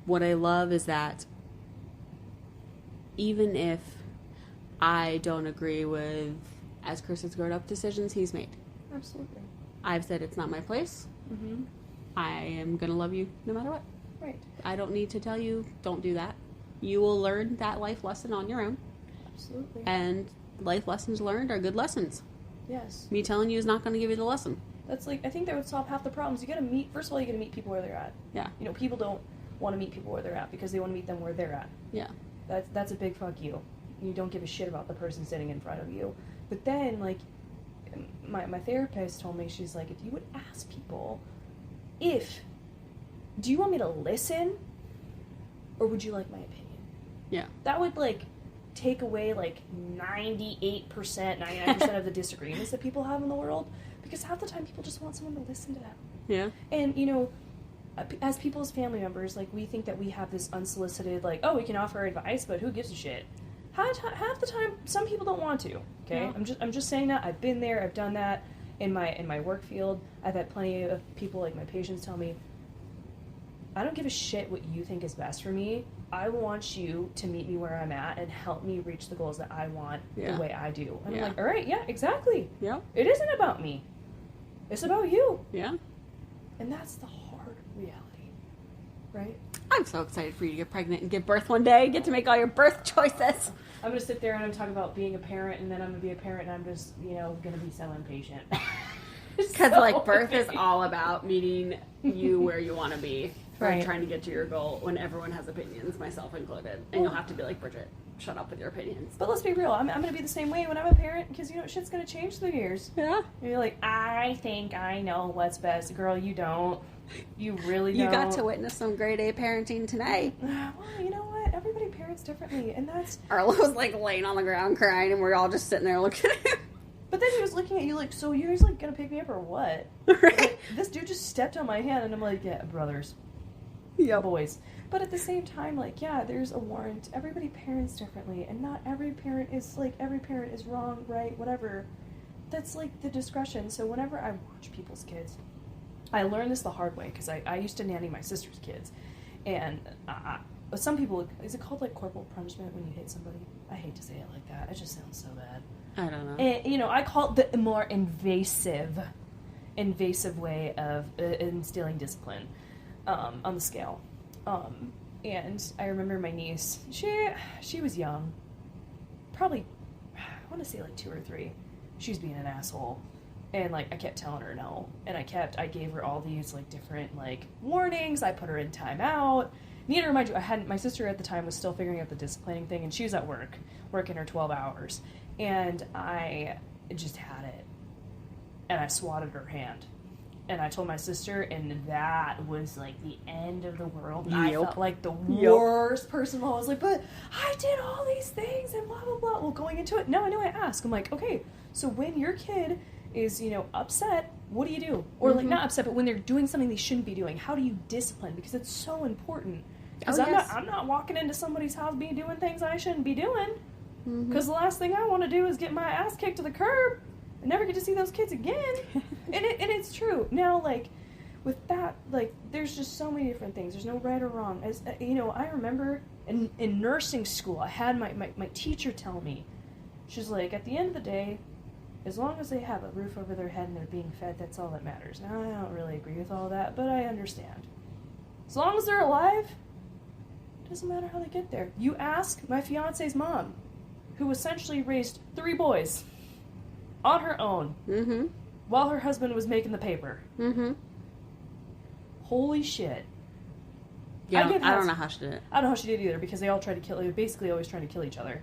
C: what I love is that even if I don't agree with... as Kirsten's grown up decisions he's made.
B: Absolutely.
C: I've said it's not my place.
B: Mm-hmm.
C: I am going to love you no matter what.
B: Right.
C: I don't need to tell you, don't do that. You will learn that life lesson on your own.
B: Absolutely.
C: And life lessons learned are good lessons.
B: Yes.
C: Me telling you is not going to give you the lesson.
B: That's like, I think that would solve half the problems. You got to meet, first of all, you got to meet people where they're at.
C: Yeah.
B: People don't want to meet people where they're at because they want to meet them where they're at.
C: Yeah.
B: That's a big fuck you. You don't give a shit about the person sitting in front of you. But then, like, my therapist told me, she's like, if you would ask people, do you want me to listen, or would you like my opinion?
C: Yeah.
B: That would, like, take away, like, 98%, 99% of the disagreements that people have in the world, because half the time people just want someone to listen to them.
C: Yeah.
B: And, as people, as family members, like, we think that we have this unsolicited, like, oh, we can offer advice, but who gives a shit? Half the time, some people don't want to. Okay, yeah. I'm just saying that. I've been there. I've done that in my work field. I've had plenty of people, like my patients, tell me, I don't give a shit what you think is best for me. I want you to meet me where I'm at and help me reach the goals that I want the way I do. And I'm like, all right, yeah, exactly.
C: Yeah.
B: It isn't about me. It's about you.
C: Yeah.
B: And that's the hard reality, right?
C: I'm so excited for you to get pregnant and give birth one day. Get to make all your birth choices.
B: I'm going to sit there and I'm talking about being a parent, and then I'm going to be a parent, and I'm just, going to be so impatient.
C: Because, like, birth is all about meeting you where you want to be. Right. Trying to get to your goal when everyone has opinions, myself included. And you'll have to be like, Bridget, shut up with your opinions.
B: But let's be real. I'm going to be the same way when I'm a parent, because, shit's going to change through the years.
C: Yeah.
B: And you're like, I think I know what's best. Girl, you don't. You really don't.
C: You got to witness some grade A parenting tonight.
B: Well, you know what? Everybody parents differently, and that's...
C: Arlo was, like, laying on the ground crying, and we're all just sitting there looking at him.
B: But then he was looking at you like, so you're just, like, going to pick me up or what?
C: Right.
B: Like, this dude just stepped on my hand, and I'm like, yeah, brothers.
C: Yeah,
B: boys. But at the same time, like, yeah, there's a warrant. Everybody parents differently, and not every parent is, like, every parent is wrong, right, whatever. That's, like, the discretion. So whenever I watch people's kids... I learned this the hard way, because I used to nanny my sister's kids, and some people, is it called, like, corporal punishment when you hit somebody? I hate to say it like that. It just sounds so bad.
C: I don't know.
B: And, I call it the more invasive way of instilling discipline on the scale. And I remember my niece, she was young, probably want to say like 2 or 3, she's being an asshole. And, like, I kept telling her no. And I gave her all these, like, different, like, warnings. I put her in timeout. Need to remind you, my sister at the time was still figuring out the disciplining thing, and she was at work, working her 12 hours. And I just had it. And I swatted her hand. And I told my sister, and that was, like, the end of the world. And I felt like the worst person. I was like, but I did all these things, and blah, blah, blah. Well, going into it, now I know I ask. I'm like, okay, so when your kid is, you know, upset, what do you do? Or, like, not upset, but when they're doing something they shouldn't be doing, how do you discipline? Because it's so important. Because I'm not walking into somebody's house doing things I shouldn't be doing. Because the last thing I want to do is get my ass kicked to the curb and never get to see those kids again. and it's true. Now, like, with that, like, there's just so many different things. There's no right or wrong. As you know, I remember in nursing school, I had my teacher tell me, she's like, at the end of the day, as long as they have a roof over their head and they're being fed, that's all that matters. Now, I don't really agree with all that, but I understand. As long as they're alive, it doesn't matter how they get there. You ask my fiance's mom, who essentially raised 3 boys on her own while her husband was making the paper. Holy shit.
C: Yeah, I don't know how she did it.
B: I don't know how she did either, because they all tried to kill. They were basically always trying to kill each other.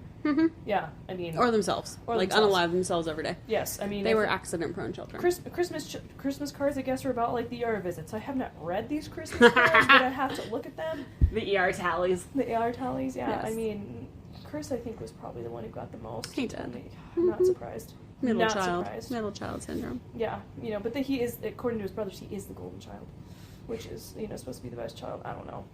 B: Yeah, I mean,
C: or themselves, unalive themselves every day.
B: Yes, I mean,
C: they were accident-prone children.
B: Christmas cards, I guess, are about like the ER visits. I have not read these Christmas cards, but I have to look at them.
C: The ER tallies.
B: The ER tallies, yeah.
C: Yes.
B: I mean, Chris, I think, was probably the one who got the most.
C: He did.
B: I'm not surprised.
C: Middle child syndrome.
B: Yeah, you know, but he is, according to his brothers, he is the golden child, which is, you know, supposed to be the best child. I don't know.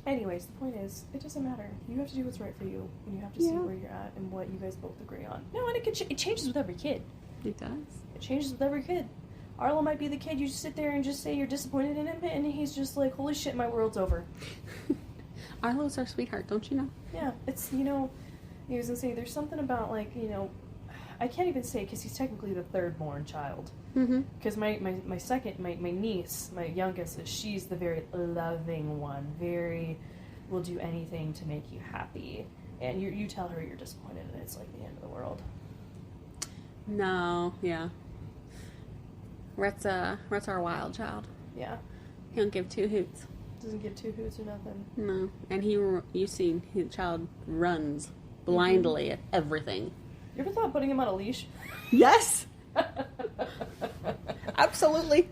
B: Anyways, the point is, it doesn't matter. You have to do what's right for you, and you have to see where you're at and what you guys both agree on. No, and it changes with every kid.
C: It does.
B: It changes with every kid. Arlo might be the kid you just sit there and just say you're disappointed in him, and he's just like, holy shit, my world's over.
C: Arlo's our sweetheart, don't you know?
B: Yeah, it's, you know, he was going to say, there's something about, like, you know, I can't even say, because he's technically the third born child. Because my niece, my youngest, she's the very loving one, will do anything to make you happy. And you tell her you're disappointed, and it's like the end of the world.
C: No, yeah. Rhett's our wild child.
B: Yeah.
C: He don't give 2 hoots.
B: Doesn't give 2 hoots or nothing.
C: No. And you see his child runs blindly at everything.
B: You ever thought of putting him on a leash?
C: Yes! Absolutely.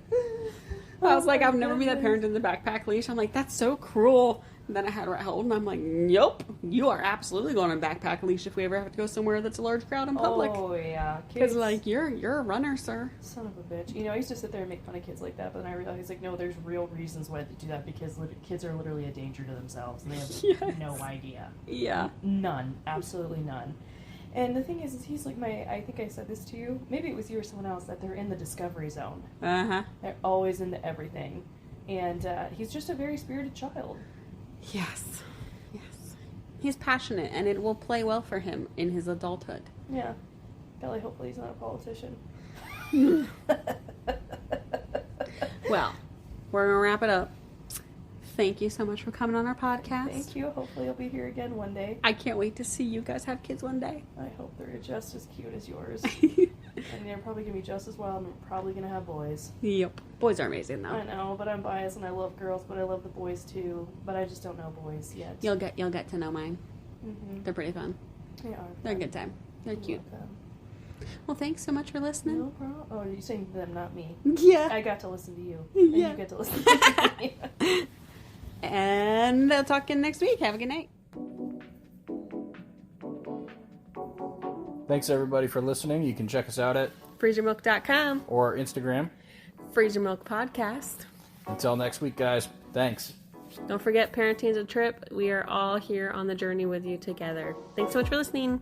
C: I was like, I've never been that parent in the backpack leash. I'm like, that's so cruel. And then I had Rhett hold, and I'm like, yup, you are absolutely going on a backpack leash if we ever have to go somewhere that's a large crowd in public.
B: Oh, yeah.
C: Because, like, you're a runner, sir.
B: Son of a bitch. You know, I used to sit there and make fun of kids like that, but then I realized, like, no, there's real reasons why they do that, because kids are literally a danger to themselves, and they have no idea.
C: Yeah.
B: None. Absolutely none. And the thing is he's like I think I said this to you, maybe it was you or someone else, that they're in the discovery zone. They're always into everything. And he's just a very spirited child.
C: Yes. He's passionate, and it will play well for him in his adulthood.
B: Yeah. Golly, hopefully he's not a politician.
C: Well, we're going to wrap it up. Thank you so much for coming on our podcast.
B: Thank you. Hopefully you'll be here again one day.
C: I can't wait to see you guys have kids one day.
B: I hope they're just as cute as yours. And they're probably going to be just as wild, and we're probably going to have boys.
C: Yep. Boys are amazing, though.
B: I know, but I'm biased, and I love girls, but I love the boys, too. But I just don't know boys yet.
C: You'll get to know mine. They're pretty fun.
B: They are.
C: They're a good time. They're cute.
B: Love them.
C: Well, thanks so much for listening.
B: No problem. Oh, you're saying them, not me.
C: Yeah.
B: I got to listen to you. And you get to listen to me.
C: And I'll talk again next week. Have a good night.
D: Thanks, everybody, for listening. You can check us out at
A: FreezeYourMilk.com.
D: or Instagram.
A: Freeze Your Milk Podcast.
D: Until next week, guys. Thanks.
A: Don't forget, parenting is a trip. We are all here on the journey with you together. Thanks so much for listening.